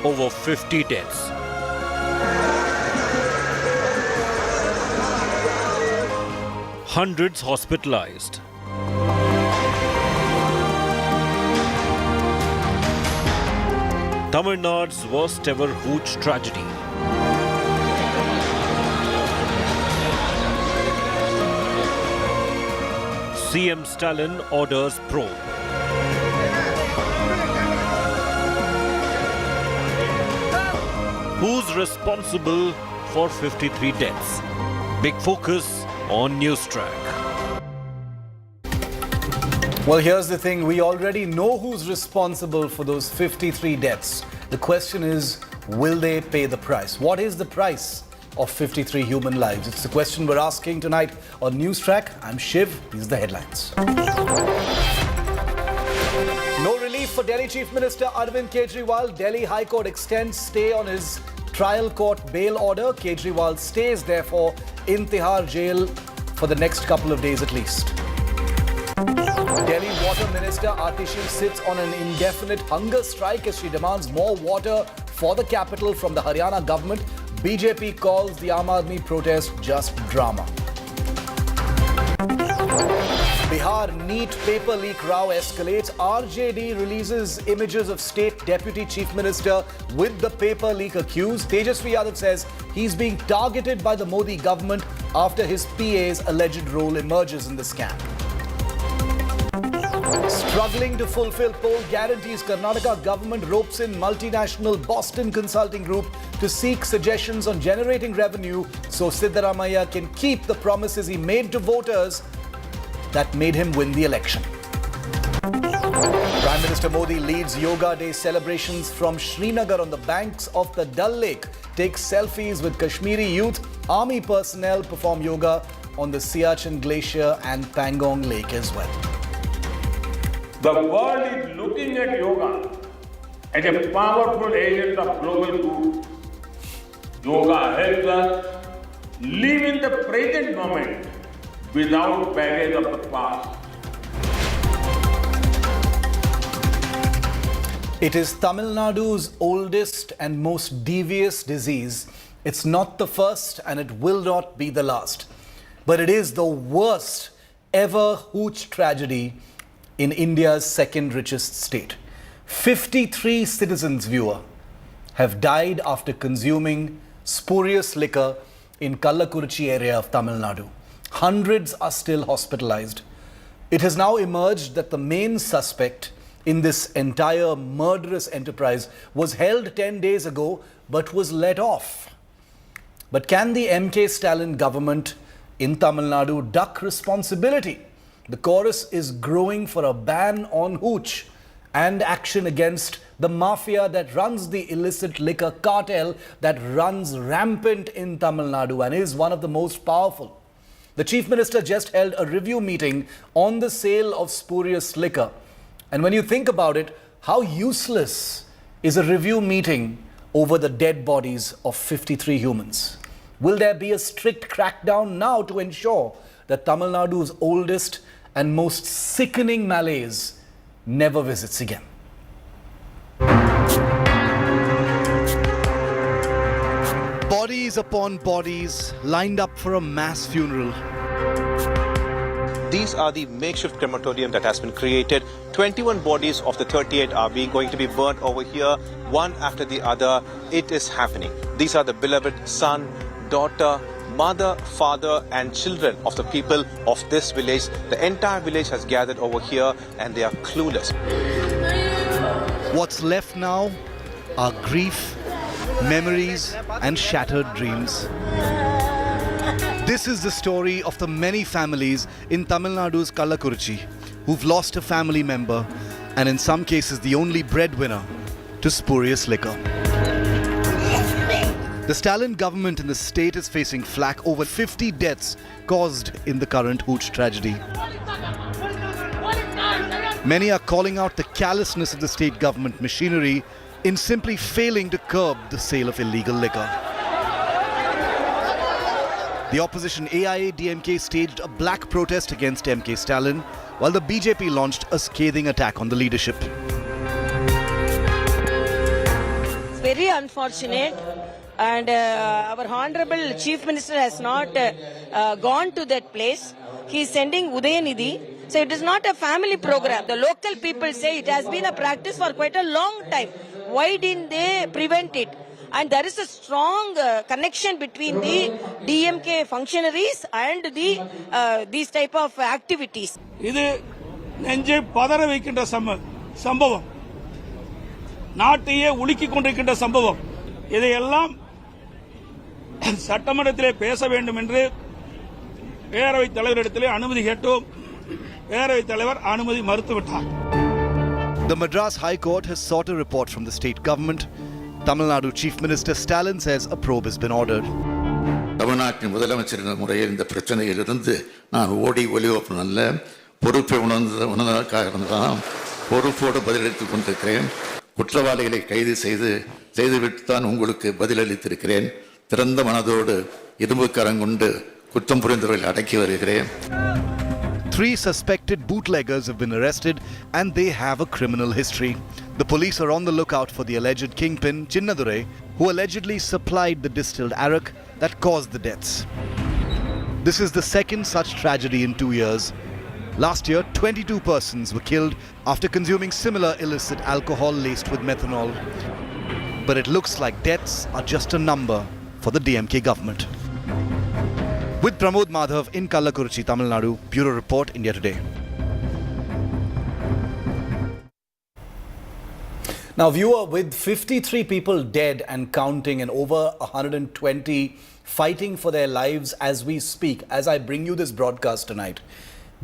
over 50 deaths. Hundreds hospitalized. Tamil Nadu's worst ever Hooch tragedy. CM Stalin orders probe. Who's responsible for 53 deaths? Big focus on Newstrack. Well, here's the thing. We already know who's responsible for those 53 deaths. The question is, will they pay the price? What is the price of 53 human lives? It's the question we're asking tonight on Newstrack. I'm Shiv. These are the headlines. No relief for Delhi Chief Minister Arvind Kejriwal. Delhi High Court extends stay on his trial court bail order. Kejriwal stays, therefore, in Tihar jail for the next couple of days at least. Delhi Water Minister Atishi sits on an indefinite hunger strike as she demands more water for the capital from the Haryana government. BJP calls the Aam Aadmi protest just drama. Bihar NEET paper leak row escalates. RJD releases images of State Deputy Chief Minister with the paper leak accused. Tejasvi Yadav says he's being targeted by the Modi government after his PA's alleged role emerges in the scam. Struggling to fulfill poll guarantees, Karnataka government ropes in multinational Boston Consulting Group to seek suggestions on generating revenue so Siddaramaiah can keep the promises he made to voters that made him win the election. Prime Minister Modi leads Yoga Day celebrations from Srinagar on the banks of the Dal Lake. Takes selfies with Kashmiri youth. Army personnel perform yoga on the Siachen Glacier and Pangong Lake as well. The world is looking at yoga as a powerful agent of global good. Yoga helps us live in the present moment without baggage of the past. It is Tamil Nadu's oldest and most devious disease. It's not the first and it will not be the last. But it is the worst ever Hooch tragedy in India's second richest state. 53 citizens, viewer, have died after consuming spurious liquor in Kallakurichi area of Tamil Nadu. Hundreds are still hospitalized. It has now emerged that the main suspect in this entire murderous enterprise was held 10 days ago but was let off. But can the MK Stalin government in Tamil Nadu duck responsibility? The chorus is growing for a ban on Hooch and action against the mafia that runs the illicit liquor cartel that runs rampant in Tamil Nadu and is one of the most powerful. The Chief Minister just held a review meeting on the sale of spurious liquor. And when you think about it, how useless is a review meeting over the dead bodies of 53 humans? Will there be a strict crackdown now to ensure that Tamil Nadu's oldest and most sickening malaise never visits again? Bodies upon bodies lined up for a mass funeral. These are the makeshift crematorium that has been created. 21 bodies of the 38 are going to be burnt over here, one after the other. It is happening. These are the beloved son, daughter, mother, father and children of the people of this village. The entire village has gathered over here and they are clueless. What's left now are grief, memories and shattered dreams. This is the story of the many families in Tamil Nadu's Kallakurichi who've lost a family member and in some cases the only breadwinner to spurious liquor. The Stalin government in the state is facing flack over 50 deaths caused in the current Hooch tragedy. Many are calling out the callousness of the state government machinery in simply failing to curb the sale of illegal liquor. The opposition AIA-DMK staged a black protest against MK Stalin, while the BJP launched a scathing attack on the leadership. Very unfortunate, and our Honorable Chief Minister has not gone to that place. He is sending Udayanidhi. So it is not a family program. The local people say it has been a practice for quite a long time. Why didn't they prevent it? And there is a strong connection between the DMK functionaries and these type of activities. இது நெஞ்சை பதற வைக்கின்ற சம்பவம், நாட்டையே உலுக்கிக் கொண்டிருக்கின்ற சம்பவம். இதையெல்லாம் சட்டமன்றத்திலே பேச வேண்டும் என்று பேரவைத் தலைவரிடத்திலே அனுமதி கேட்டோம். பேரவைத் தலைவர் அனுமதி மறுத்துவிட்டார். The Madras High Court has sought a report from the state government. Tamil Nadu Chief Minister Stalin says a probe has been ordered. தமிழ்நாட்டின் முதலமைச்சர் முறையில் இந்த பிரச்சனையிலிருந்து நான் ஓடி ஒளிவப்பு நல்ல பொறுப்பை உணர்ந்ததற்காக தான் பொறுப்போடு பதிலளித்துக் கொண்டிருக்கிறேன். குற்றவாளிகளை கைது செய்துவிட்டு தான் உங்களுக்கு பதிலளித்திருக்கிறேன். திறந்த மனதோடு இரும்பு கரங்கொண்டு குற்றம் புரிந்தவர்களை அடக்கி வருகிறேன். 3 suspected bootleggers have been arrested and they have a criminal history. The police are on the lookout for the alleged kingpin, Chinnadure, who allegedly supplied the distilled arak that caused the deaths. This is the second such tragedy in 2 years. Last year, 22 persons were killed after consuming similar illicit alcohol laced with methanol. But it looks like deaths are just a number for the DMK government. With Pramod Madhav in Kallakurichi, Tamil Nadu, Bureau Report, India Today. Now, viewer, with 53 people dead and counting and over 120 fighting for their lives as we speak, as I bring you this broadcast tonight,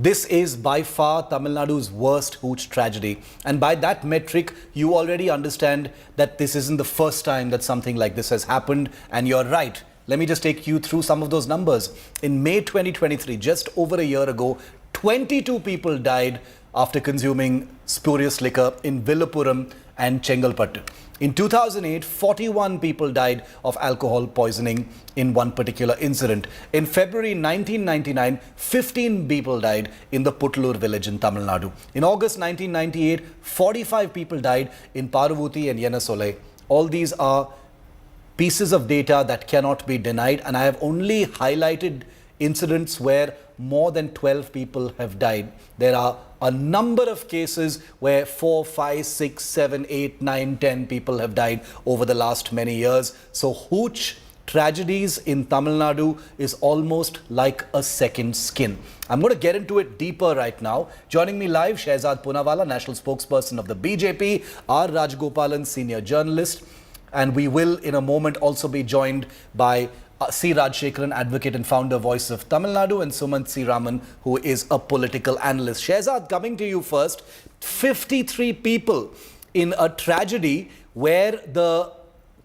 this is by far Tamil Nadu's worst Hooch tragedy. And by that metric, you already understand that this isn't the first time that something like this has happened. And you're right. Let me just take you through some of those numbers. In May 2023, just over a year ago, 22 people died after consuming spurious liquor in Villupuram and Chengalpattu. In 2008, 41 people died of alcohol poisoning in one particular incident. In February 1999, 15 people died in the Putlur village in Tamil Nadu. In August 1998, 45 people died in Paruvuthi and Yenasole. All these are pieces of data that cannot be denied, and I have only highlighted incidents where more than 12 people have died. There are a number of cases where 4, 5, 6, 7, 8, 9, 10 people have died over the last many years. So Hooch tragedies in Tamil Nadu is almost like a second skin. I'm going to get into it deeper right now. Joining me live, Shehzad Poonawalla, national spokesperson of the BJP, R. Rajgopalan, senior journalist, and we will in a moment also be joined by C. Rajshekharan, advocate and founder, Voice of Tamil Nadu, and Sumant C. Raman, who is a political analyst. Shehzad, coming to you first. 53 people in a tragedy where the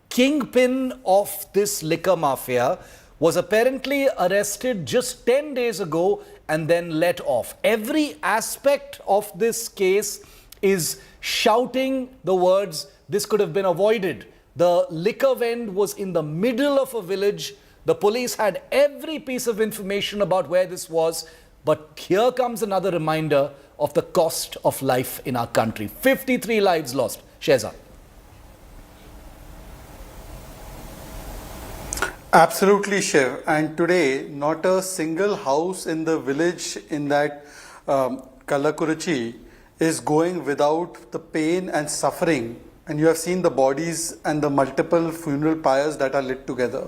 kingpin of this liquor mafia was apparently arrested just 10 days ago and then let off. Every aspect of this case is shouting the words, this could have been avoided. The liquor vend was in the middle of a village. The police had every piece of information about where this was. But here comes another reminder of the cost of life in our country. 53 lives lost. Shehzad. Absolutely, Shiv. And today, not a single house in the village in that Kallakurichi is going without the pain and suffering. And you have seen the bodies and the multiple funeral pyres that are lit together.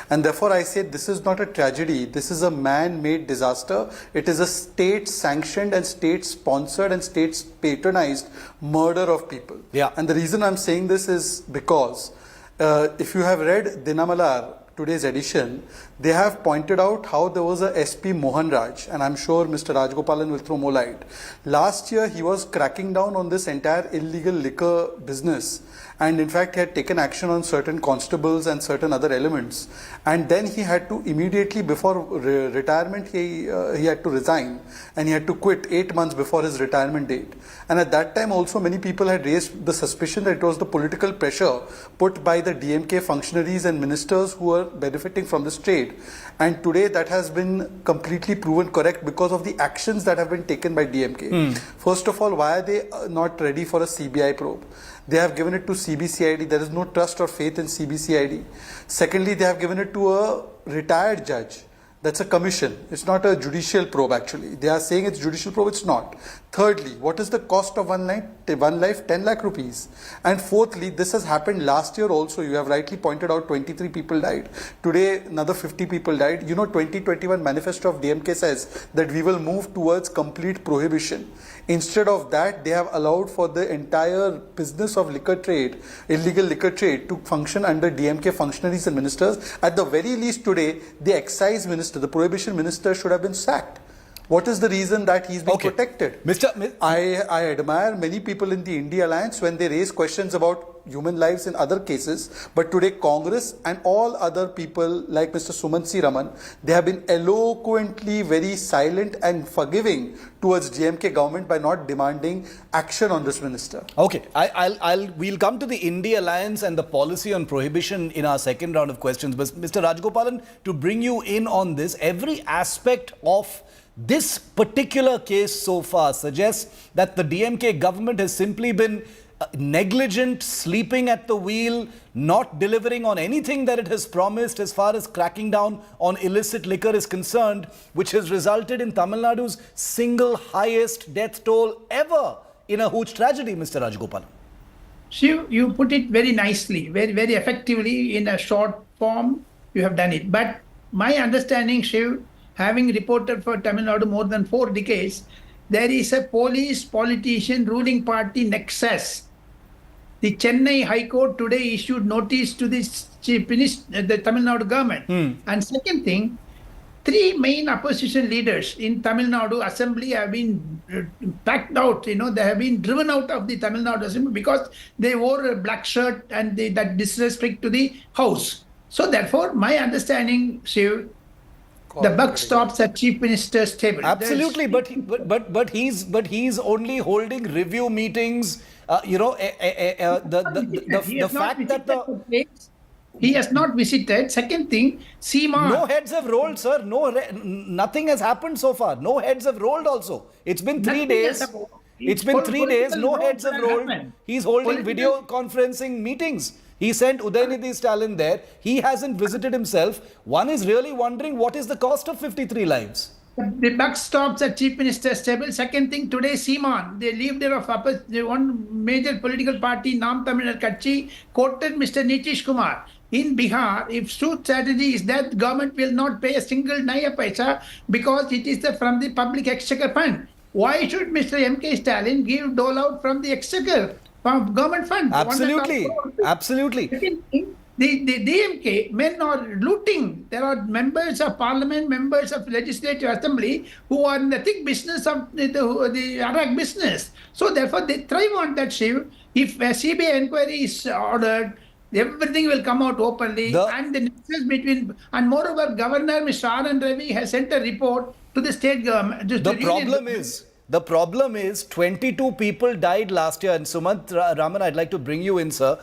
And therefore I say this is not a tragedy. This is a man-made disaster. It is a state-sanctioned and state-sponsored and state-patronized murder of people. Yeah. And the reason I'm saying this is because if you have read Dinamalar, today's edition, they have pointed out how there was a SP Mohan Raj, and I'm sure Mr. Rajgopalan will throw more light. Last year, he was cracking down on this entire illegal liquor business, and in fact, he had taken action on certain constables and certain other elements. And then he had to immediately, before retirement, he had to resign, and he had to quit 8 months before his retirement date. And at that time, also many people had raised the suspicion that it was the political pressure put by the DMK functionaries and ministers who were benefiting from this trade. And today that has been completely proven correct because of the actions that have been taken by DMK. First of all, why are they not ready for a CBI probe? They have given it to CBCID. There is no trust or faith in CBCID. Secondly, they have given it to a retired judge. That's a commission. It's not a judicial probe actually. They are saying it's judicial probe, it's not. Thirdly, what is the cost of one life? 10 lakh rupees. And fourthly, this has happened last year also. You have rightly pointed out 23 people died. Today, another 50 people died. You know, 2021 manifesto of DMK says that we will move towards complete prohibition. Instead of that, they have allowed for the entire business of liquor trade, illegal liquor trade, to function under DMK functionaries and ministers. At the very least today, the excise minister, the prohibition minister should have been sacked. What is the reason that he's being protected? I admire many people in the India Alliance when they raise questions about human lives in other cases. But today, Congress and all other people like Mr. Sumansi Raman, they have been eloquently very silent and forgiving towards DMK government by not demanding action on this minister. Okay, we'll come to the India Alliance and the policy on prohibition in our second round of questions. But Mr. Rajgopalan, to bring you in on this, every aspect of this particular case so far suggests that the DMK government has simply been negligent, sleeping at the wheel, not delivering on anything that it has promised as far as cracking down on illicit liquor is concerned, which has resulted in Tamil Nadu's single highest death toll ever in a Hooch tragedy, Mr. Rajgopalan. Shiv, you put it very nicely, very, very effectively in a short form. You have done it. But my understanding, Shiv, having reported for Tamil Nadu more than 4 decades, there is a police, politician, ruling party nexus. The Chennai High Court today issued notice to the Chief Minister, the Tamil Nadu government. And second thing, 3 main opposition leaders in Tamil Nadu Assembly have been packed out. They have been driven out of the Tamil Nadu Assembly because they wore a black shirt and that disrespect to the House. So therefore, my understanding, Shiv, the buck stops at Chief Minister's table. Absolutely, but he's only holding review meetings. The fact that he has not visited. Second thing, Seema. No heads have rolled, sir. Nothing has happened so far. No heads have rolled. Also, it's been 3 days. It's been 3 days. No heads have rolled. He's holding video conferencing meetings. He sent Udayanidhi Stalin there. He hasn't visited himself. One is really wondering what is the cost of 53 lives. The buck stops at Chief Minister's table. Second thing, today, Seeman, the leader of one major political party, Naam Tamil Katchi, quoted Mr. Nitish Kumar. In Bihar, if truth strategy is that government will not pay a single naya paisa because it is from the public exchequer fund. Why should Mr. M.K. Stalin give dole out from the exchequer? From government fund. Absolutely. Absolutely. The DMK men are looting. There are members of parliament, members of legislative assembly who are in the thick business of the Iraq business. So therefore they thrive on that, Shiv. If a CBI inquiry is ordered, everything will come out openly. And the nexus between, and moreover, Governor Mr. R.N. Ravi has sent a report to the state government. The problem is 22 people died last year. And Sumant Raman, I'd like to bring you in, sir.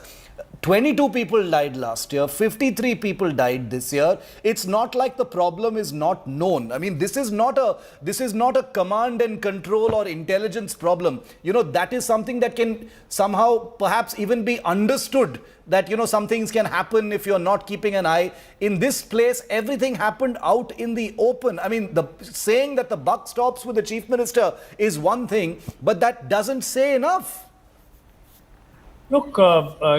22 people died last year. 53 people died this year. It's not like the problem is not known. I mean, this is not a command and control or intelligence problem. That is something that can somehow perhaps even be understood, that, some things can happen if you're not keeping an eye. In this place, everything happened out in the open. I mean, saying that the buck stops with the chief minister is one thing, but that doesn't say enough. Look,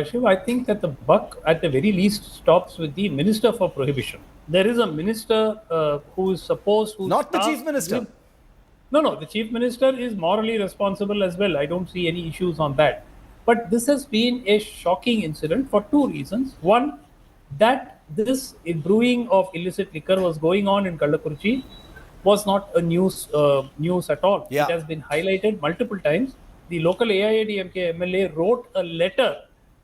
Shiv, I think that the buck at the very least stops with the Minister for Prohibition. There is a minister who is supposed to... Not the Chief Minister. No, the Chief Minister is morally responsible as well. I don't see any issues on that. But this has been a shocking incident for 2 reasons. One, that this brewing of illicit liquor was going on in Kallakurichi was not a news at all. Yeah. It has been highlighted multiple times. The local AIADMK MLA wrote a letter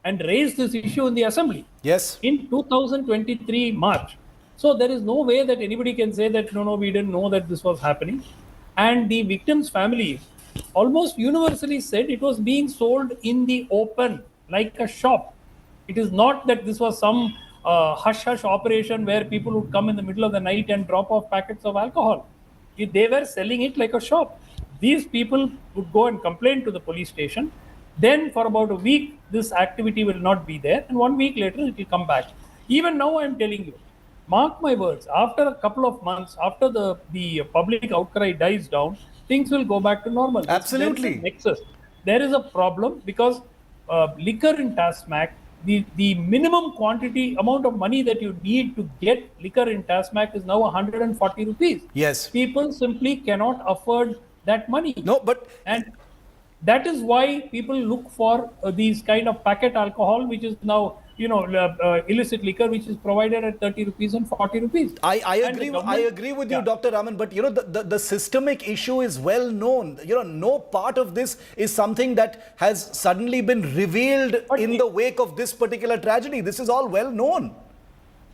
and raised this issue in the assembly. Yes. In 2023 March. So there is no way that anybody can say that, no, we didn't know that this was happening. And the victim's family almost universally said it was being sold in the open, like a shop. It is not that this was some hush-hush operation where people would come in the middle of the night and drop off packets of alcohol. They were selling it like a shop. These people would go and complain to the police station. Then for about a week, this activity will not be there. And 1 week later, it will come back. Even now, I'm telling you, mark my words, after a couple of months, after the public outcry dies down, things will go back to normal. Absolutely. There is a nexus. There is a problem because liquor in Tasmac, the minimum quantity amount of money that you need to get liquor in Tasmac is now 140 rupees. Yes. People simply cannot afford that money. No, but... And that is why people look for these kind of packet alcohol, which is now, illicit liquor, which is provided at 30 rupees and 40 rupees. I agree with you, Dr. Raman, but the systemic issue is well known. No part of this is something that has suddenly been revealed in the wake of this particular tragedy. This is all well known.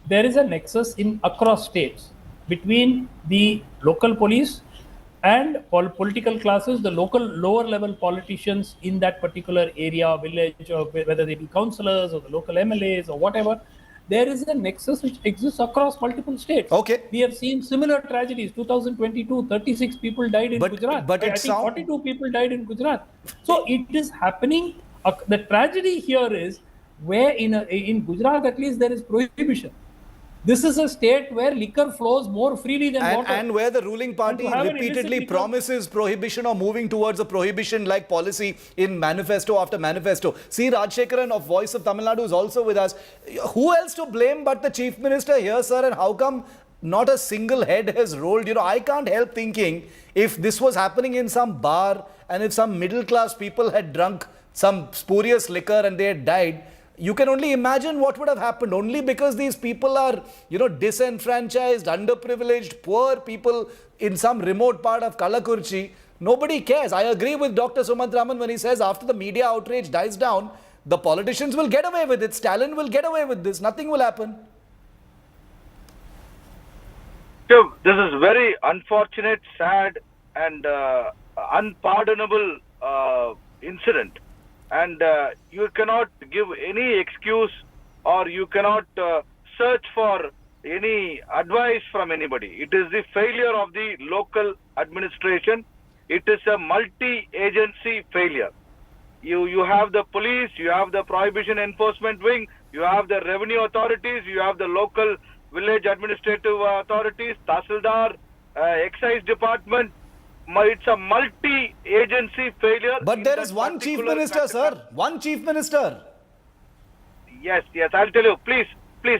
There is a nexus across states between the local police and political classes, the local lower level politicians in that particular area, village, or whether they be councillors or the local MLAs or whatever, there is a nexus which exists across multiple states. Okay. We have seen similar tragedies. 2022, 36 people died in Gujarat. But I think 42 people died in Gujarat. So it is happening. The tragedy here is where in Gujarat at least there is prohibition. This is a state where liquor flows more freely than water. And where the ruling party repeatedly promises prohibition or moving towards a prohibition-like policy in manifesto after manifesto. See, Rajshekaran of Voice of Tamil Nadu is also with us. Who else to blame but the Chief Minister here, sir? And how come not a single head has rolled? I can't help thinking if this was happening in some bar and if some middle-class people had drunk some spurious liquor and they had died, you can only imagine what would have happened. Only because these people are, disenfranchised, underprivileged, poor people in some remote part of Kalakurchi, nobody cares. I agree with Dr. Sumant Raman when he says after the media outrage dies down, the politicians will get away with it. Stalin will get away with this. Nothing will happen. So this is very unfortunate, sad, and unpardonable incident. And you cannot give any excuse or you cannot search for any advice from anybody. It is the failure of the local administration. It is a multi-agency failure. You have the police, you have the prohibition enforcement wing, you have the revenue authorities, you have the local village administrative authorities, Tahsildar, excise department. It's a multi-agency failure. But there is one Chief Minister, sir. One Chief Minister. Yes, I'll tell you. Please,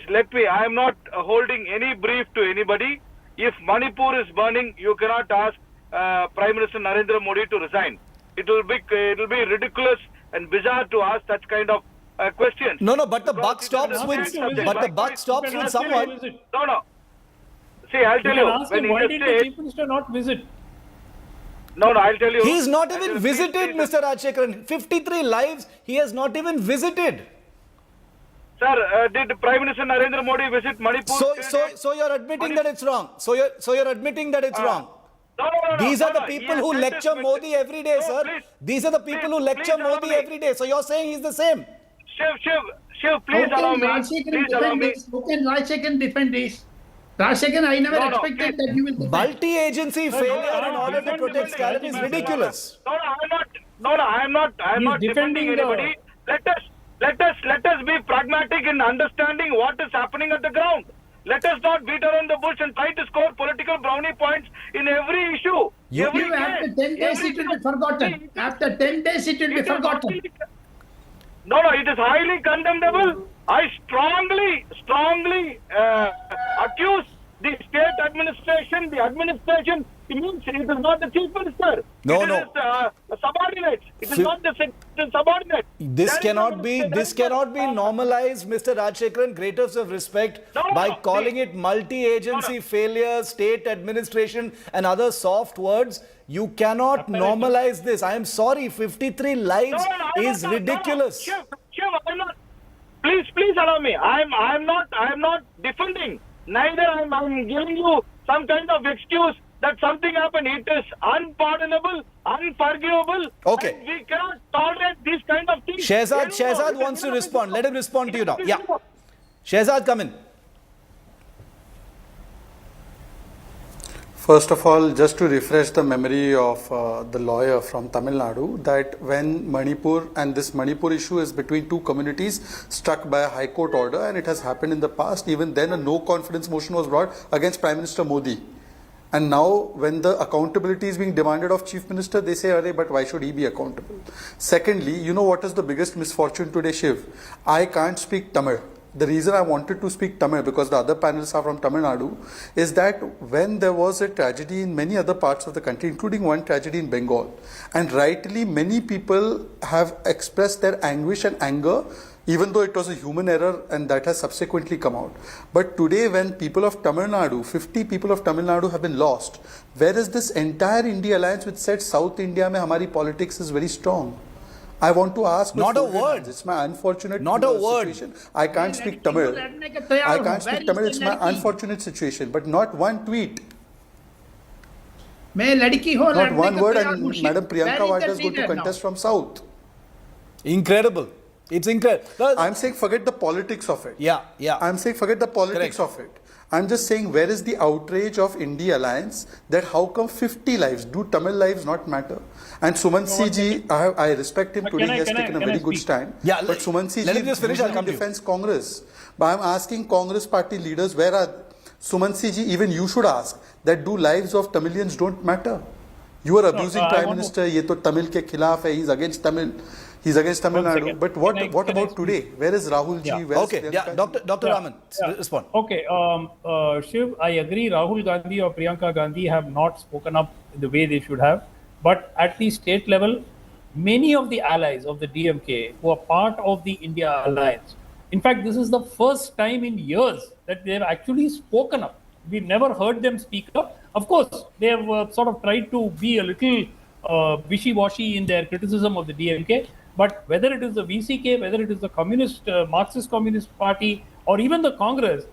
let me. I am not holding any brief to anybody. If Manipur is burning, you cannot ask Prime Minister Narendra Modi to resign. It will be ridiculous and bizarre to ask such kind of questions. No, but the buck stops with someone. No. See, I'll tell you. Why did the Chief Minister not visit? No, I'll tell you. He's not even visited, Mr. Rajshekaran. 53 lives, he has not even visited. Sir, did Prime Minister Narendra Modi visit Manipur? So you're admitting that it's wrong. So you're admitting that it's wrong. No. These are the people who lecture Modi every day, sir. These are the people who lecture Modi every day. So you're saying he's the same. Shiv, please allow me. Please allow me. Who can Rajshekaran defend this? Rajshekaran, I never expected that you will defend. Multi-agency failure in order to protect Stalin is ridiculous. No, I'm not defending anybody. Let us be pragmatic in understanding what is happening at the ground. Let us not beat around the bush and try to score political brownie points in every issue. After 10 days it will be forgotten. After 10 days it will be forgotten. No, it is highly condemnable. I strongly accuse the state administration, the administration. It means it is not the Chief Minister. No. It is subordinate. It is not the subordinate. This cannot be normalized, Mr. Rajshekaran. Greatest of respect by calling it multi-agency failure, state administration, and other soft words. You cannot normalize this. I am sorry. 53 lives is ridiculous. Shiv, I'm not. Please allow me. I'm not defending. Neither I'm giving you some kind of excuse that something happened. It is unpardonable, unforgivable. Okay. And we cannot tolerate these kind of things. Shehzad wants to respond. Let him respond to you now. Yeah. Shehzad, come in. First of all, just to refresh the memory of the lawyer from Tamil Nadu, that when Manipur, and this Manipur issue is between two communities struck by a High Court order, and it has happened in the past, even then a no confidence motion was brought against Prime Minister Modi. And now when the accountability is being demanded of Chief Minister, they say, "Arey, but why should he be accountable?" Secondly, you know what is the biggest misfortune today, Shiv? I can't speak Tamil. The reason I wanted to speak Tamil, because the other panelists are from Tamil Nadu, is that when there was a tragedy in many other parts of the country, including one tragedy in Bengal, and rightly many people have expressed their anguish and anger, even though it was a human error, and that has subsequently come out. But today, when people of Tamil Nadu, 50 people of Tamil Nadu have been lost, where is this entire India alliance which said South India mein hamari politics is very strong? I want to ask. Not a word. It's my unfortunate Not a word. situation. I can't speak Tamil. I can't speak Tamil. It's my unfortunate situation. But not one tweet. Not one word. And Madam Priyanka Wada is going to contest from South. Incredible. It's incredible. I'm saying forget the politics of it. Yeah. I'm saying forget the politics of it. I'm just saying, where is the outrage of India Alliance that how come 50 lives? Do Tamil lives not matter? And Sumansi ji, I respect him today, he has taken a very good stand. Yeah, but Sumansi let ji him just finish, I'll come to you. defends Congress. But I'm asking Congress party leaders, where are Sumansi ji, even you should ask, that do lives of Tamilians don't matter? You are abusing Prime Minister, ye to Tamil ke khilaf hai, he's against Tamil. He's against Tamil Nadu. But what about today? Where is Rahul ji? Yeah. Okay, Dr. Raman, respond. Okay, Shiv, I agree. Rahul Gandhi or Priyanka Gandhi have not spoken up in the way they should have. But at the state level, many of the allies of the DMK who are part of the India alliance, in fact, this is the first time in years that they have actually spoken up. We've never heard them speak up. Of course, they have sort of tried to be a little wishy-washy in their criticism of the DMK. But whether it is the VCK, whether it is the Communist, Marxist Communist Party, or even the Congress,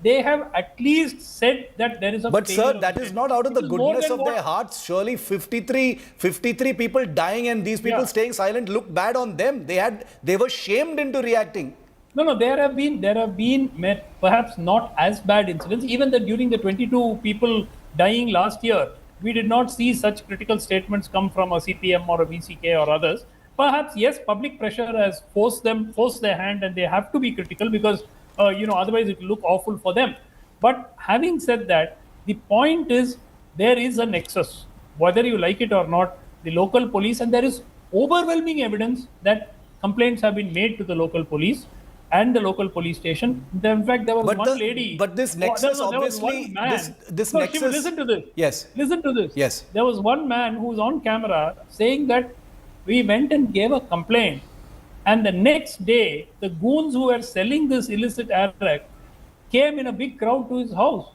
they have at least said that there is a. But sir, that is not out of the goodness of their hearts. Surely 53 people dying and these people staying silent look bad on them. They were shamed into reacting. No, there have been perhaps not as bad incidents. Even during the 22 people dying last year, we did not see such critical statements come from a CPM or a VCK or others. Perhaps, yes, public pressure has forced their hand, and they have to be critical because, otherwise it will look awful for them. But having said that, the point is there is a nexus, whether you like it or not, the local police, and there is overwhelming evidence that complaints have been made to the local police and the local police station. In fact, there was one lady. But this nexus, obviously, this nexus. Listen to this. Yes. Listen to this. Yes. There was one man who was on camera saying that we went and gave a complaint, and the next day, the goons who were selling this illicit arak came in a big crowd to his house.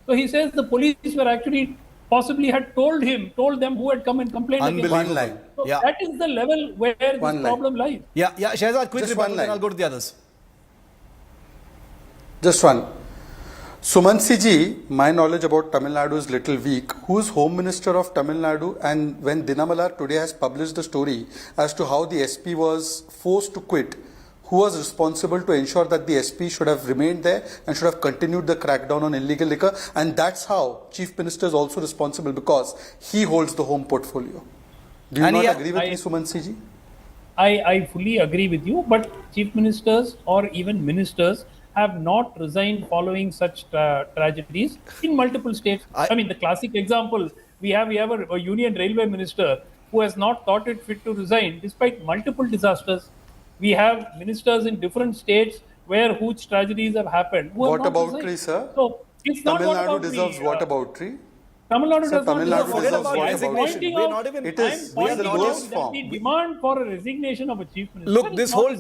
So he says the police were actually possibly had told them who had come and complained against him. One line. So that is the level where this problem lies. Yeah, Shehzad, quick rebuttal, then I'll go to the others. Just one. Sumansi ji, my knowledge about Tamil Nadu is little weak. Who is Home Minister of Tamil Nadu? And when Dinamalar today has published the story as to how the SP was forced to quit, who was responsible to ensure that the SP should have remained there and should have continued the crackdown on illegal liquor? And that's how Chief Minister is also responsible, because he holds the home portfolio. Do you not agree with me, Sumansi ji? I fully agree with you, but Chief Ministers or even ministers have not resigned following such tragedies in multiple states. I mean, the classic example, we have a Union Railway Minister who has not thought it fit to resign despite multiple disasters. We have ministers in different states where Hooch tragedies have happened. Whataboutery, sir? So, it's not Tamil Nadu deserves whataboutery. Tamil Nadu does Tamil not Nadu deserve deserves resignation. whataboutery. We're not even. It is. We are the lowest form. The demand for a resignation of a chief minister. Look, this whole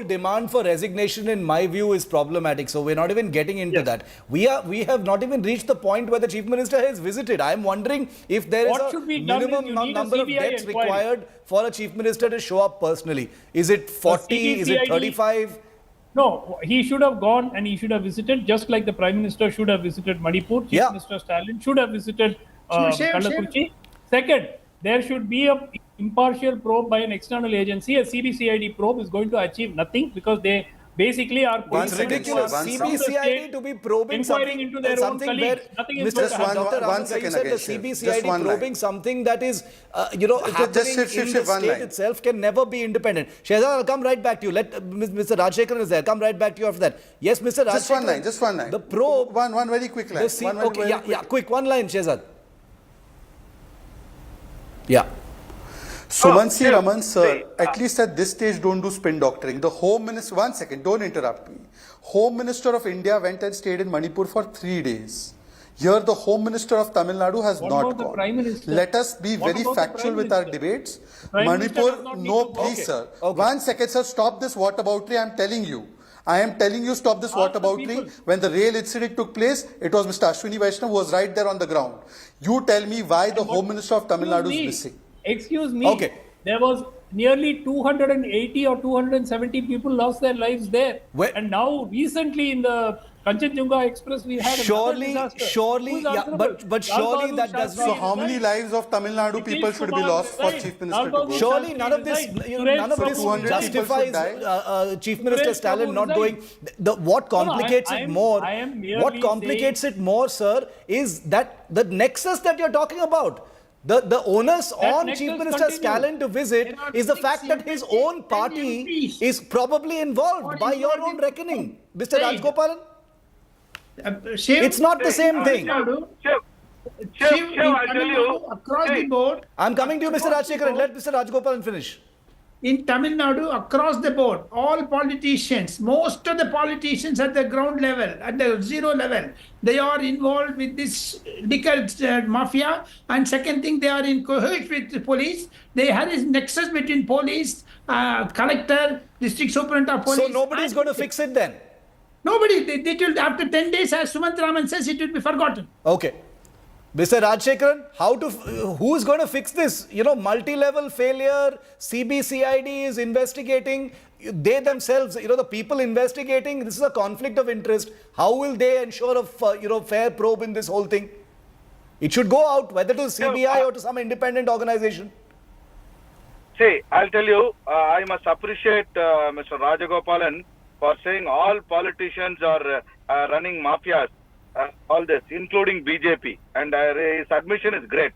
demand for resignation, in my view, is problematic. So we're not even getting into that. We have not even reached the point where the chief minister has visited. I'm wondering if there is a minimum number of deaths required for a chief minister to show up personally. Is it 40? Is it 35? No, he should have gone and he should have visited, just like the Prime Minister should have visited Manipur. Chief Minister Stalin should have visited Kallakurchi. Second, there should be an impartial probe by an external agency. A CBCID probe is going to achieve nothing because they Basically, our police It's ridiculous. One second. CBCID to be probing inquiring something, into their own something where colleagues. Nothing is Mr. going to happen. Dr. One Rahul, second you said again, the Shiv. Just CBCID one line. probing something that is, happening Shiv, in the one state line. itself can never be independent. Shehzad, I'll come right back to you. Let Mr. Rajshekharan is there. Come right back to you after that. Yes, Mr. Rajshekharan. Just one line. The probe. One very quick line. Quick, one line, Shehzad. Yeah. Sumansi Raman, sir, at least at this stage, don't do spin doctoring. The Home Minister, one second, don't interrupt me. Home Minister of India went and stayed in Manipur for 3 days. Here, the Home Minister of Tamil Nadu has What not about the gone. Prime Minister? Let us be What very about the factual Prime with our Minister? debates. Prime Minister does Manipur, not need no, to- please, Okay. sir. Okay. 1 second, sir, stop this whataboutery. I am telling you. I am telling you, stop this Ask the whataboutery. people. When the rail incident took place, it was Mr. Ashwini Vaishnav who was right there on the ground. You tell me why the Home Minister of Tamil Nadu is missing. Excuse me. Okay. There was nearly 280 or 270 people lost their lives there. And now, recently, in the Kanchenjunga Express, we had Surely, another disaster. surely, Who's yeah, answerable? but surely Lal that Bahadur does Shastri not- So is how many right. lives of Tamil Nadu people should be lost for Chief Minister to go? Surely none of this, none of this 200 people justifies should Chief Minister Suresh Stalin Prabhu not resigned. going. What complicates I it am- more? I am merely What complicates it more, sir, is that the nexus that you're talking about. The onus on nexus Chief Minister continues. Stalin to visit There are is the 6 fact that his MPs, own 10 party MPs. is probably involved What by your involved own in- reckoning, Mr. Right. Rajgopalan. Shiv, It's not the same thing. Nadu, Shiv, Shiv, in I'll tell Tamil you. Nadu, across the Hey, board, I'm coming to you, Mr. Rajshekharan. Let Mr. Rajgopalan finish. in Tamil Nadu, across the board, all politicians, most of the politicians at the ground level, at the zero level, they are involved with this liquor mafia. And second thing, they are in cahoots with the police. They have this nexus between police, collector, district superintendent of police. So nobody's going to fix it then. Nobody. They will, after 10 days, as Sumant Raman says, it will be forgotten. Okay. Mr. Rajshekharan, who's going to fix this? Multi-level failure, CBCID is investigating, they themselves, the people investigating, this is a conflict of interest. How will they ensure a fair probe in this whole thing? It should go out, whether to CBI or to some independent organization. See, I'll tell you, I must appreciate Mr. Rajagopalan for saying all politicians are running mafias, all this, including BJP. And his admission is great.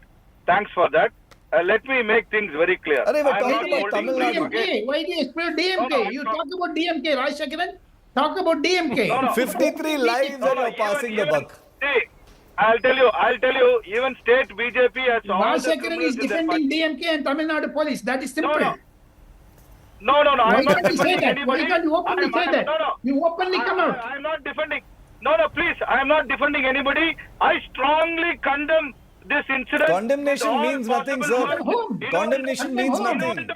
Thanks for that. Let me make things very clear. Arey, we're I'm talking not about holding Tamil blame Nadu. against- DMK, why do you explain DMK? No, You no. talk about DMK, Rajshekharan. Talk about DMK. No. 53 lives and you're passing the buck. See, I'll tell you, even state BJP has all the Rajshekharan criminals is in their defending DMK and Tamil Nadu police. That is simple. No, Why I'm not can't you say defending that? Why anybody. can't you openly say that? No. You openly come out. I'm not defending. No, please. I'm not defending anybody. I strongly condemn this incident. Condemnation with all means nothing, possible sir. force. Condemnation means nothing.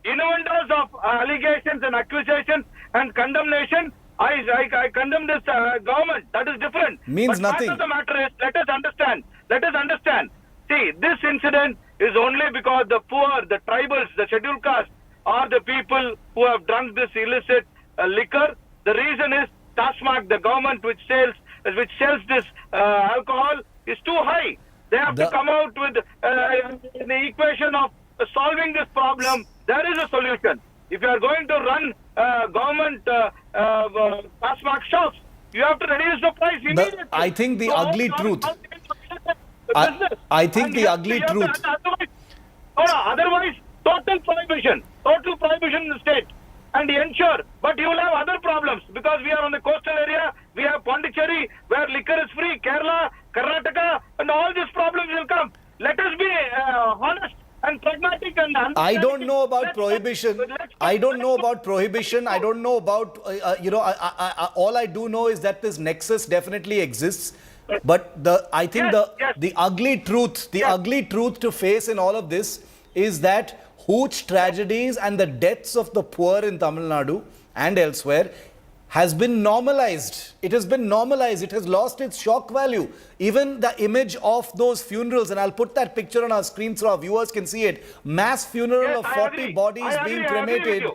Inventors of allegations and accusations and condemnation. I condemn this government. That is different. Means but nothing. Fact of the matter is, let us understand. See, this incident is only because the poor, the tribals, the scheduled caste are the people who have drunk this illicit liquor. The reason is TASMAC, the government which sells this alcohol, is too high. They have to come out with the equation of solving this problem. There is a solution. If you are going to run government TASMAC shops, you have to reduce the price immediately. I think the So ugly how- truth. business. I think And the you have ugly to- truth. Otherwise, total prohibition in the state. And ensure, but you will have other problems because we are on the coastal area. We have Pondicherry where liquor is free, Kerala, Karnataka, and all these problems will come. Let us be honest and pragmatic and I don't know about prohibition. I don't know about prohibition. I don't know about, all I do know is that this nexus definitely exists. But I think the ugly truth, ugly truth to face in all of this is that Hooch tragedies and the deaths of the poor in Tamil Nadu and elsewhere has been normalized. It has been normalized. It has lost its shock value. Even the image of those funerals, and I'll put that picture on our screen so our viewers can see it. Mass funeral of 40 bodies being cremated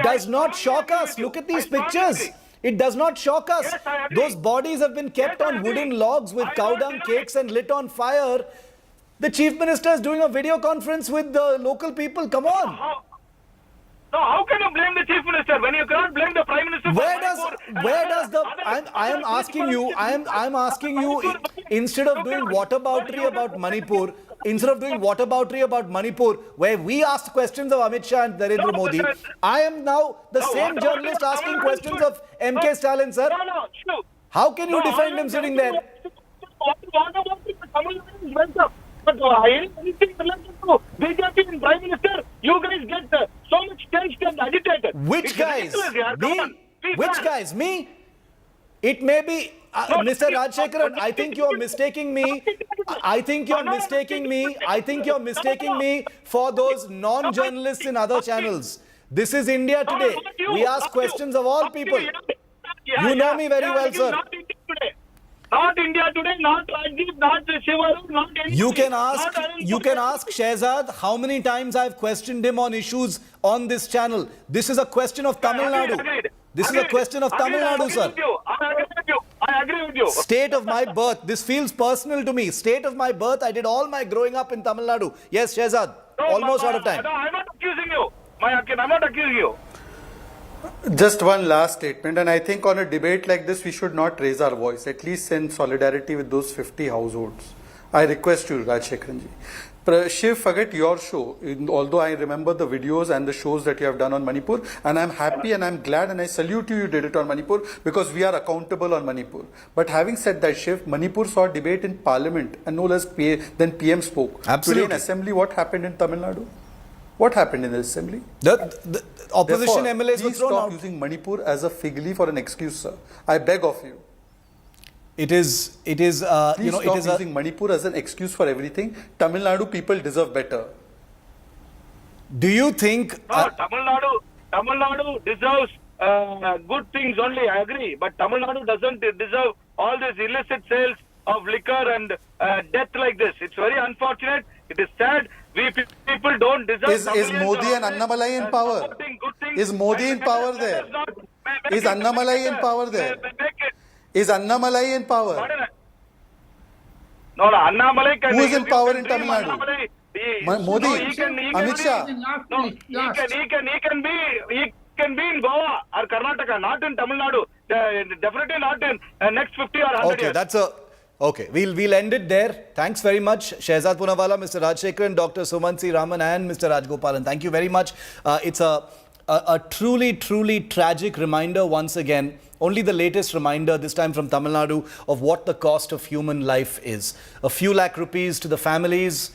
does not shock us. Look at these pictures. It does not shock us. Yes, I agree. Those bodies have been kept Yes, I on agree. wooden logs with I cow don't dung deny. cakes and lit on fire. The Chief Minister is doing a video conference with the local people. Come on. How can you blame the Chief Minister when you cannot blame the Prime where does the I am asking you instead of doing whataboutery about Manipur, where we asked questions of Amit Shah and Narendra Modi, I am now the same journalist asking questions of MK Stalin, sir. How can you defend him sitting there? But anything related to BJP and Prime Minister, you guys get so much tensed and agitated. Which guys? Me? Which guys? Me? It may be Mr. Rajshekharan. I think you are mistaking me. I think you're mistaking me for those non-journalists in other channels. This is India Today. We ask questions of all people. You know me very well, sir. Not India Today, not Rajdeep, not Shiv Aroor, not any. You can ask Shehzad how many times I've questioned him on issues on this channel. This is a question of Tamil Nadu. This is a question of Tamil Nadu, sir. I agree with you. State of my birth. This feels personal to me. State of my birth. I did all my growing up in Tamil Nadu. Yes, Shehzad. Almost out of time. I'm not accusing you. I'm not accusing you. Just one last statement, and I think on a debate like this, we should not raise our voice, at least in solidarity with those 50 households. I request you, Rajshekharanji. Shiv, forget your show, although I remember the videos and the shows that you have done on Manipur, and I'm happy and I'm glad and I salute you did it on Manipur, because we are accountable on Manipur. But having said that, Shiv, Manipur saw debate in Parliament and no less then PM spoke. Absolutely. Today in Assembly, what happened in Tamil Nadu? What happened in the Assembly? The opposition MLAs were thrown out. Stop using Manipur as a fig leaf or an excuse, sir. I beg of you. Please stop using Manipur as an excuse for everything. Tamil Nadu people deserve better. Do you think... Tamil Nadu deserves good things only, I agree. But Tamil Nadu doesn't deserve all these illicit sales of liquor and death like this. It's very unfortunate. It is sad. We people don't deserve... Is Modi and Annamalai in power? Is Modi in power there? Is Annamalai in power there? Is Annamalai in power? No, Annamalai can... Who is in power in Tamil Nadu? Modi? Amit Shah? No, he can be in Goa or Karnataka, not in Tamil Nadu. Definitely not in next 50 or 100 years. Okay, we'll end it there. Thanks very much, Shehzad Poonawalla, Mr. Rajshekharan, Dr. Sumansi Raman and Mr. Rajgopalan. Thank you very much. It's a truly, truly tragic reminder once again, only the latest reminder, this time from Tamil Nadu, of what the cost of human life is. A few lakh rupees to the families,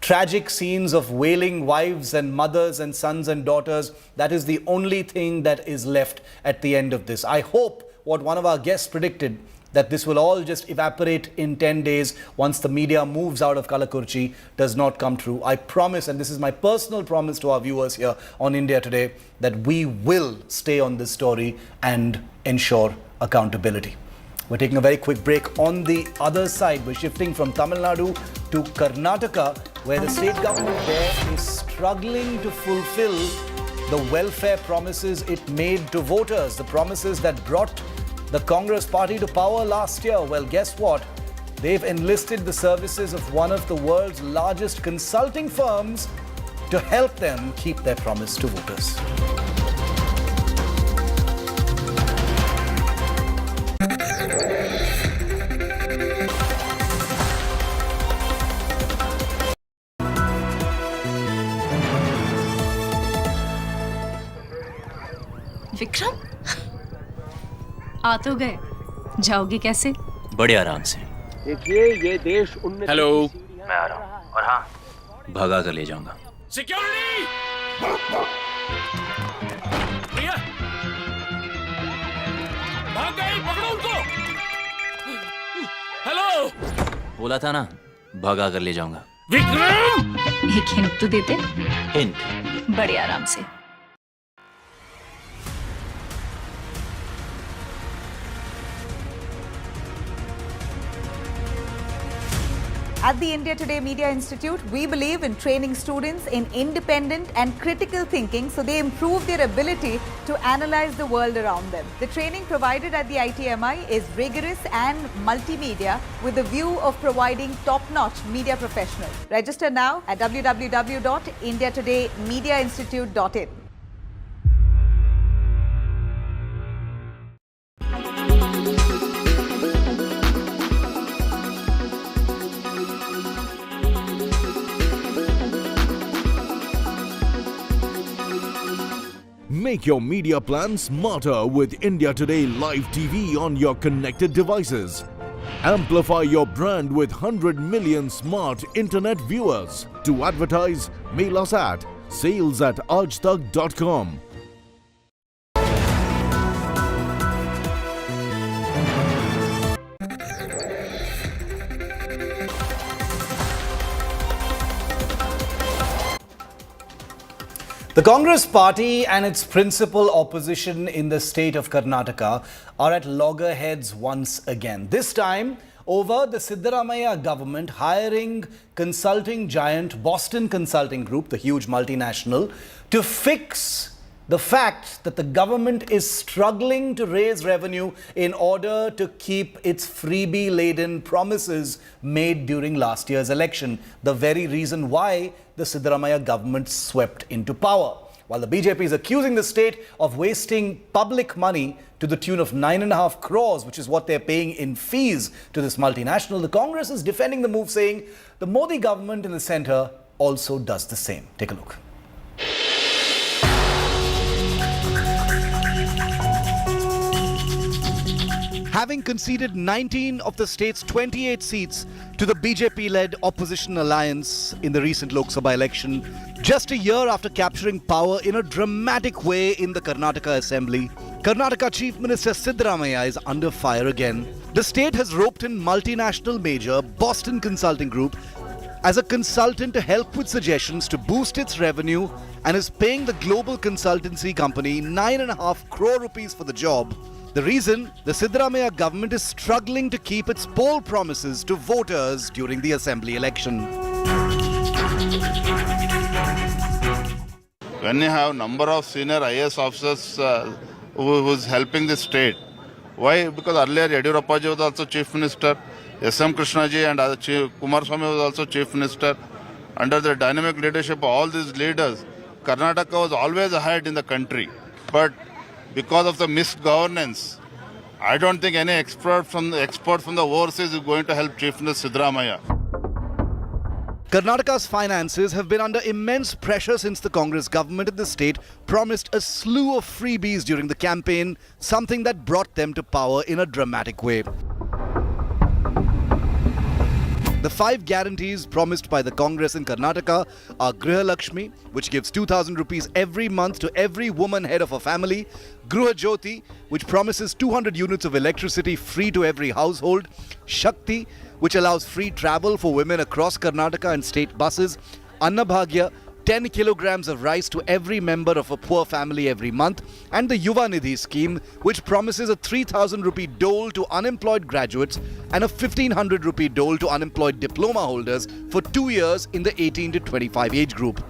tragic scenes of wailing wives and mothers and sons and daughters. That is the only thing that is left at the end of this. I hope what one of our guests predicted, that this will all just evaporate in 10 days once the media moves out of Kalakurchi, does not come true. I promise, and this is my personal promise to our viewers here on India Today, that we will stay on this story and ensure accountability. We're taking a very quick break. On the other side, we're shifting from Tamil Nadu to Karnataka, where the state government there is struggling to fulfill the welfare promises it made to voters, the promises that brought the Congress party to power last year. Well, guess what? They've enlisted the services of one of the world's largest consulting firms to help them keep their promise to voters. Vikram आ तो गए, जाओगे कैसे? बड़े आराम से। देखिए ये देश हेलो, मैं आ रहा हूँ और हाँ, भगा कर ले जाऊंगा। सिक्योरिटी! भैया, भाग गए, पकड़ो उनको। हेलो, बोला था ना, भगा कर ले जाऊंगा। विक्रम! एक हिंट तो देते? हिंट? बड़े आराम से। At the India Today Media Institute, we believe in training students in independent and critical thinking so they improve their ability to analyze the world around them. The training provided at the ITMI is rigorous and multimedia with a view of providing top-notch media professionals. Register now at www.indiatodaymediainstitute.in. Make your media plan smarter with India Today Live TV on your connected devices. Amplify your brand with 100 million smart internet viewers. To advertise, mail us at sales@aajtak.com. The Congress party and its principal opposition in the state of Karnataka are at loggerheads once again. This time over the Siddaramaiah government hiring consulting giant Boston Consulting Group, the huge multinational, to fix the fact that the government is struggling to raise revenue in order to keep its freebie-laden promises made during last year's election, the very reason why the Siddaramaiah government swept into power. While the BJP is accusing the state of wasting public money to the tune of 9.5 crores, which is what they're paying in fees to this multinational, the Congress is defending the move, saying the Modi government in the centre also does the same. Take a look. Having conceded 19 of the state's 28 seats to the BJP-led opposition alliance in the recent Lok Sabha election, just a year after capturing power in a dramatic way in the Karnataka Assembly, Karnataka Chief Minister Siddaramaiah is under fire again. The state has roped in multinational major Boston Consulting Group as a consultant to help with suggestions to boost its revenue and is paying the global consultancy company 9.5 crore rupees for the job. The reason, the Siddaramaiah government is struggling to keep its poll promises to voters during the assembly election. When you have number of senior IAS officers who's helping the state, why? Because earlier Yediyurappa was also chief minister, S.M. Krishnaji and Kumaraswamy was also chief minister. Under the dynamic leadership of all these leaders, Karnataka was always ahead in the country. But because of the misgovernance, I don't think any expert from the overseas is going to help Chief Minister Siddaramaiah. Karnataka's finances have been under immense pressure since the Congress government in the state promised a slew of freebies during the campaign, something that brought them to power in a dramatic way. The 5 guarantees promised by the Congress in Karnataka are Griha Lakshmi, which gives 2,000 rupees every month to every woman head of a family; Gruha Jyoti, which promises 200 units of electricity free to every household; Shakti, which allows free travel for women across Karnataka and state buses; Anna Bhagya, 10 kilograms of rice to every member of a poor family every month; and the Yuva Nidhi scheme, which promises a 3,000 rupee dole to unemployed graduates and a 1,500 rupee dole to unemployed diploma holders for 2 years in the 18 to 25 age group.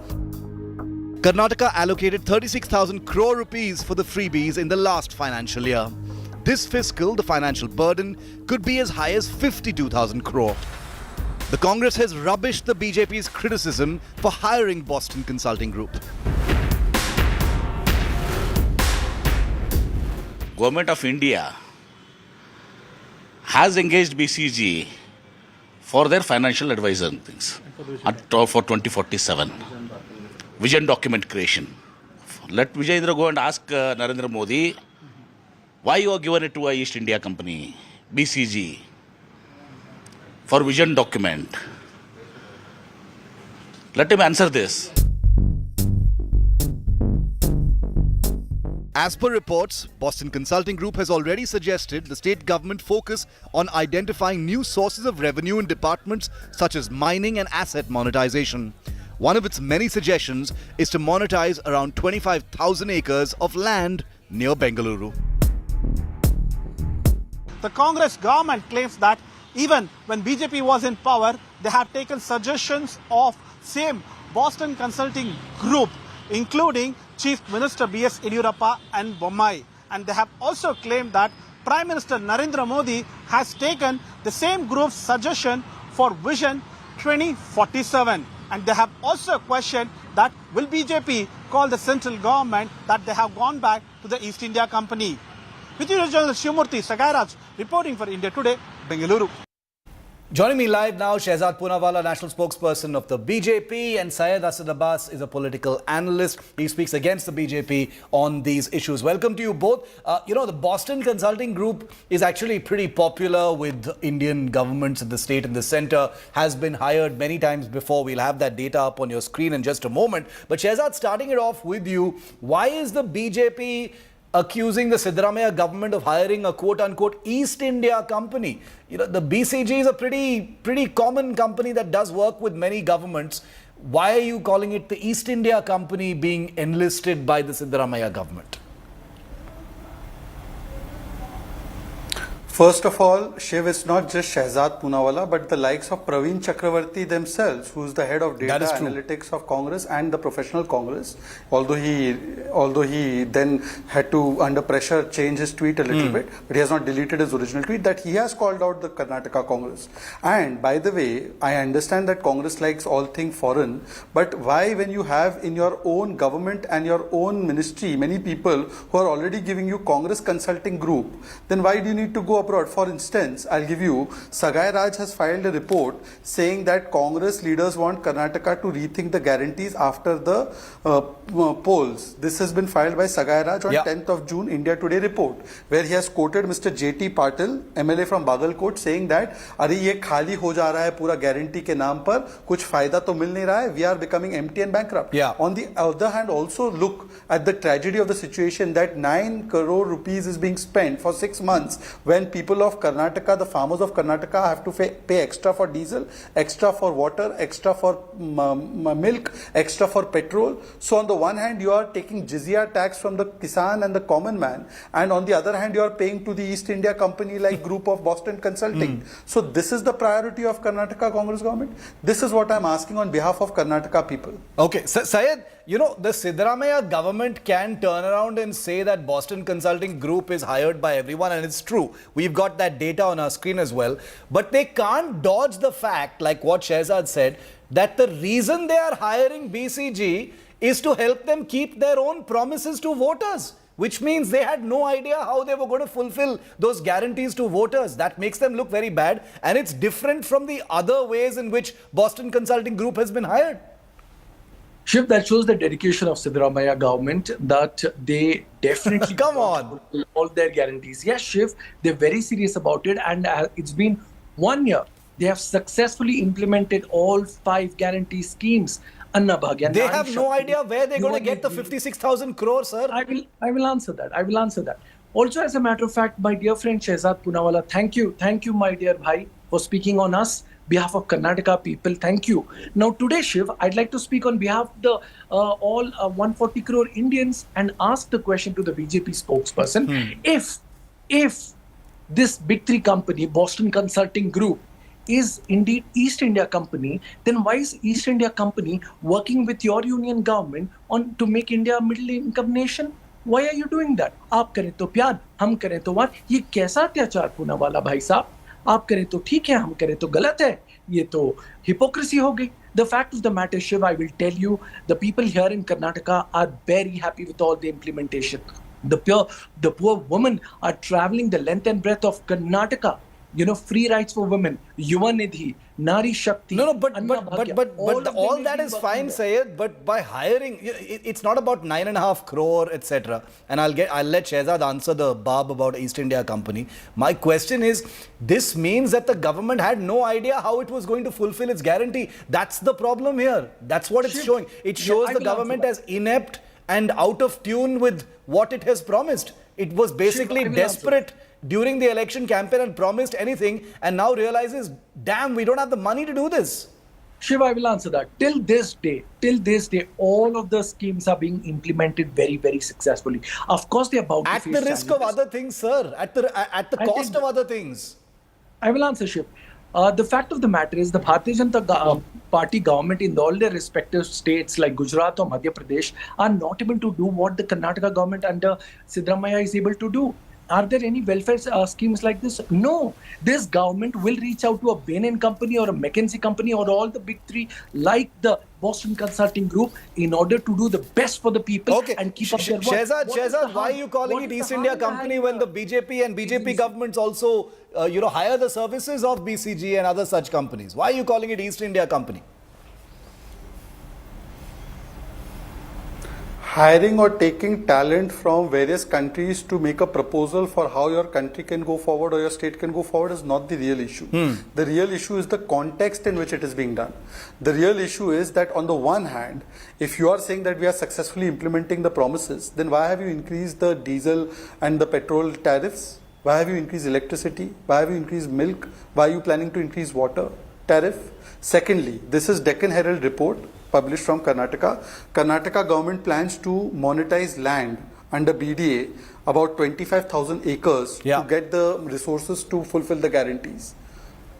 Karnataka allocated 36,000 crore rupees for the freebies in the last financial year. This fiscal, the financial burden could be as high as 52,000 crore. The Congress has rubbished the BJP's criticism for hiring Boston Consulting Group. Government of India has engaged BCG for their financial advisor things for 2047. Vision document creation. Let Vijay Indra go and ask Narendra Modi, why you are given it to a East India company, BCG, for vision document. Let him answer this. As per reports, Boston Consulting Group has already suggested the state government focus on identifying new sources of revenue in departments such as mining and asset monetization. One of its many suggestions is to monetize around 25,000 acres of land near Bengaluru. The Congress government claims that even when BJP was in power, they have taken suggestions of same Boston Consulting Group, including Chief Minister B.S. Yediyurappa and Bommai. And they have also claimed that Prime Minister Narendra Modi has taken the same group's suggestion for Vision 2047. And they have also questioned that will BJP call the central government that they have gone back to the East India Company. With you, Journalist Shivamurthy Sagairaj reporting for India Today, Bengaluru. Joining me live now, Shehzad Poonawalla, national spokesperson of the BJP, and Syed Asad Abbas is a political analyst. He speaks against the BJP on these issues. Welcome to you both. The Boston Consulting Group is actually pretty popular with Indian governments in the state and the centre, has been hired many times before. We'll have that data up on your screen in just a moment. But Shehzad, starting it off with you, why is the BJP accusing the Siddaramaiah government of hiring a quote-unquote East India company? The BCG is a pretty common company that does work with many governments. Why are you calling it the East India company being enlisted by the Siddaramaiah government? First of all, Shiv, it's not just Shehzad Poonawalla, but the likes of Praveen Chakravarti themselves, who's the head of data analytics of Congress and the professional Congress, although he then had to, under pressure, change his tweet a little bit, but he has not deleted his original tweet, that he has called out the Karnataka Congress. And by the way, I understand that Congress likes all things foreign, but why, when you have in your own government and your own ministry many people who are already giving you Congress Consulting Group, then why do you need to go abroad? For instance, I'll give you, Sagai Raj has filed a report saying that Congress leaders want Karnataka to rethink the guarantees after the polls. This has been filed by Sagai Raj on 10th of June, India Today report, where he has quoted Mr. J.T. Patil, MLA from Bagalkot, saying that अरे ये खाली हो जा रहा है पूरा guarantee के नाम पर, कुछ फायदा तो मिल नहीं रहा है, we are becoming empty and bankrupt. On the other hand, also look at the tragedy of the situation that 9 crore rupees is being spent for 6 months when people of Karnataka, the farmers of Karnataka, have to pay extra for diesel, extra for water, extra for milk, extra for petrol. So on the one hand, you are taking jizya tax from the Kisan and the common man, and on the other hand, you are paying to the East India company like group of Boston Consulting. So this is the priority of Karnataka Congress government. This is what I'm asking on behalf of Karnataka people. Okay, Syed, the Siddaramaiah government can turn around and say that Boston Consulting Group is hired by everyone, and it's true. We've got that data on our screen as well. But they can't dodge the fact, like what Shehzad said, that the reason they are hiring BCG is to help them keep their own promises to voters, which means they had no idea how they were going to fulfill those guarantees to voters. That makes them look very bad, and it's different from the other ways in which Boston Consulting Group has been hired. Shiv, that shows the dedication of Siddaramaiah government, that they definitely come on all their guarantees. Yes, Shiv, they're very serious about it, and it's been 1 year. They have successfully implemented all 5 guarantee schemes. Anna Bhagya. They have no idea where they're going to get the 56,000 crores, sir. I will answer that. I will answer that. Also, as a matter of fact, my dear friend Shehzad Poonawalla, thank you, my dear bhai, for speaking on us. Behalf of Karnataka people, thank you. Now today, Shiv, I'd like to speak on behalf of the all 140 crore Indians and ask the question to the BJP spokesperson. If this big 3 company, Boston Consulting Group, is indeed East India company, then why is East India company working with your union government to make India a middle income nation? Why are you doing that? आप करें तो प्यार, हम करें तो वार. ये कैसा अत्याचार पूनावाला भाई साहब? आप करें तो ठीक है, हम करें तो गलत है. ये तो hypocrisy हो गई. The fact of the matter, Shiv, I will tell you, the people here in Karnataka are very happy with all the implementation. The poor women are traveling the length and breadth of Karnataka. Free rights for women, Yuva Nidhi, Nari Shakti. No, but all that is fine, Syed. But by hiring, it's not about 9.5 crore, etc. And I'll let Shehzad answer the barb about East India Company. My question is, this means that the government had no idea how it was going to fulfill its guarantee. That's the problem here. That's what it's showing. It shows the government as inept and out of tune with what it has promised. It was basically desperate during the election campaign and promised anything, and now realizes, damn, we don't have the money to do this. Shiv, I will answer that. Till this day, all of the schemes are being implemented very, very successfully. Of course, they are about at the risk of other things, sir. At the cost of other things. I will answer, Shiv. The fact of the matter is the Bharatiya Janata Party government in all their respective states like Gujarat or Madhya Pradesh are not able to do what the Karnataka government under Siddaramaiah is able to do. Are there any welfare schemes like this? No. This government will reach out to a Bain & Company or a McKinsey company or all the big three like the Boston Consulting Group in order to do the best for the people and keep up their work. Shehzad, why are you calling it East India Company when the BJP and BJP governments also, hire the services of BCG and other such companies? Why are you calling it East India Company? Hiring or taking talent from various countries to make a proposal for how your country can go forward or your state can go forward is not the real issue. The real issue is the context in which it is being done. The real issue is that on the one hand, if you are saying that we are successfully implementing the promises, then why have you increased the diesel and the petrol tariffs? Why have you increased electricity? Why have you increased milk? Why are you planning to increase water tariff? Secondly, this is Deccan Herald report published from Karnataka. Karnataka government plans to monetize land under BDA, about 25,000 acres to get the resources to fulfill the guarantees.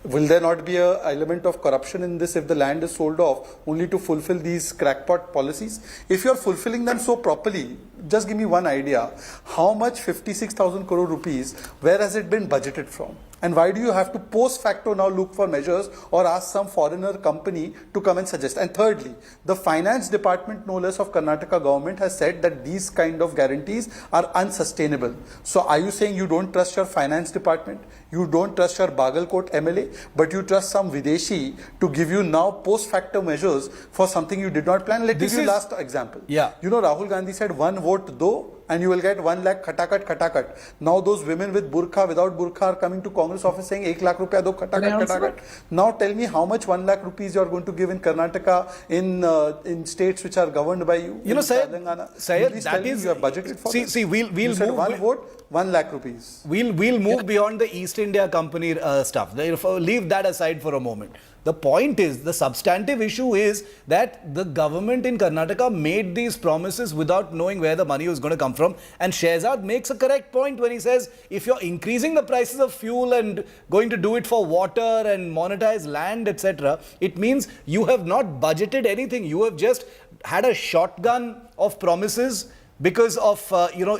Will there not be an element of corruption in this if the land is sold off only to fulfill these crackpot policies? If you are fulfilling them so properly, just give me one idea. How much 56,000 crore rupees, where has it been budgeted from? And why do you have to post facto now look for measures or ask some foreigner company to come and suggest? And thirdly, the finance department, no less, of Karnataka government has said that these kind of guarantees are unsustainable. So are you saying you don't trust your finance department? You don't trust your Bagalkot MLA, but you trust some Videshi to give you now post facto measures for something you did not plan? Let me give you last example. Rahul Gandhi said one vote do and you will get 1 lakh khatakat. Now those women with burqa, without burqa are coming to Congress office saying 1 lakh rupiya do khatakat. Now tell me how much 1 lakh rupees you are going to give in Karnataka in states which are governed by you. Sayed, that is, you have budgeted for this. We'll said move. One vote, 1 lakh rupees. We'll move beyond the East India Company stuff. Leave that aside for a moment. The point is, the substantive issue is that the government in Karnataka made these promises without knowing where the money was going to come from. And Shehzad makes a correct point when he says, if you're increasing the prices of fuel and going to do it for water and monetize land, etc., it means you have not budgeted anything. You have just had a shotgun of promises because of,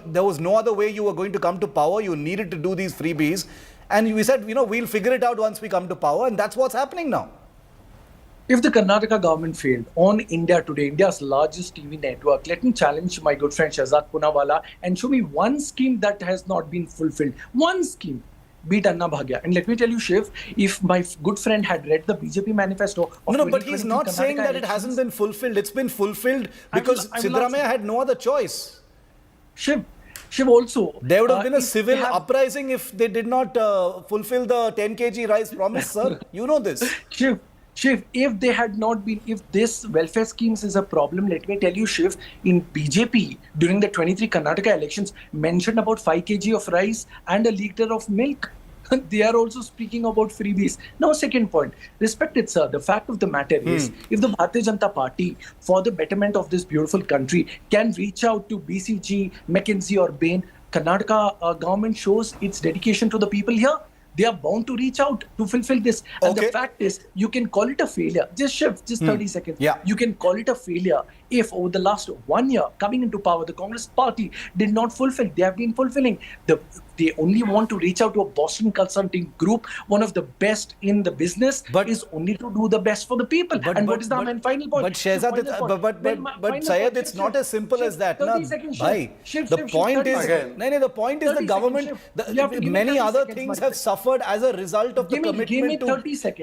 there was no other way you were going to come to power. You needed to do these freebies. And we said, we'll figure it out once we come to power. And that's what's happening now. If the Karnataka government failed on India Today, India's largest TV network, let me challenge my good friend Shehzad Poonawalla and show me one scheme that has not been fulfilled. One scheme. Beat Anna Bhagya. And let me tell you, Shiv, if my good friend had read the BJP manifesto of No, but he's not saying that it hasn't been fulfilled. It's been fulfilled because Siddaramaiah had no other choice. Shiv also. There would have been a civil uprising if they did not fulfill the 10 kg rice promise, sir. You know this. Shiv, if they had not been, if this welfare schemes is a problem, let me tell you, Shiv, in BJP during the 23 Karnataka elections mentioned about 5 kg of rice and a liter of milk. They are also speaking about freebies. Now, second point, respected sir, the fact of the matter is, if the Bharatiya Janata Party, for the betterment of this beautiful country, can reach out to BCG, McKinsey or Bain, Karnataka government shows its dedication to the people here. They are bound to reach out to fulfill this. And the fact is, you can call it a failure. Just 30 seconds. You can call it a failure if over the last 1 year coming into power, the Congress party did not fulfill. They have been fulfilling. They only want to reach out to a Boston Consulting Group, one of the best in the business, but is only to do the best for the people. And what is the final point? But Shehzad, but Syed, it's not as simple as that. The point is the government, many other things have suffered as a result of the commitment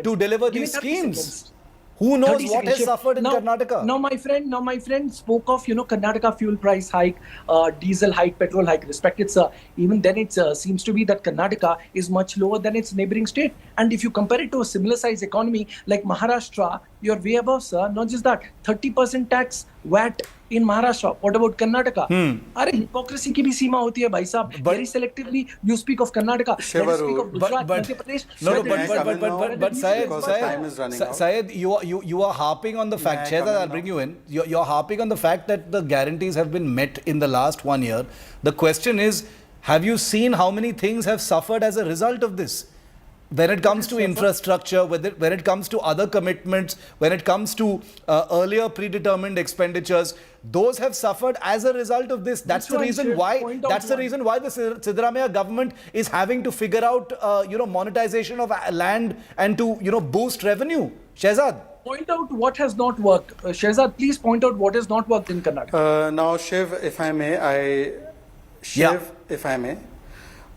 to deliver these schemes. Who knows what has suffered in Karnataka? Now, my friend spoke of, Karnataka fuel price hike, diesel hike, petrol hike. Respected sir, even then it seems to be that Karnataka is much lower than its neighboring state. And if you compare it to a similar size economy like Maharashtra, you're way above, sir. Not just that, 30% tax VAT in Maharashtra. What about Karnataka? Hypocrisy ki bhi seema hoti hai, bhai sahab. Very selectively, you speak of Karnataka. Shiv Aroor. But Syed, you are harping on the fact. Shehzad, I'll bring you in. You're harping on the fact that the guarantees have been met in the last 1 year. The question is, have you seen how many things have suffered as a result of this? when it comes to infrastructure, when it comes to other commitments, when it comes to earlier predetermined expenditures, those have suffered as a result of this. That's the reason why. That's the reason why the Siddaramaiah government is having to figure out, monetization of land and to, boost revenue. Shehzad. Point out what has not worked. Shehzad, please point out what has not worked in Karnataka. Now, Shiv, if I may,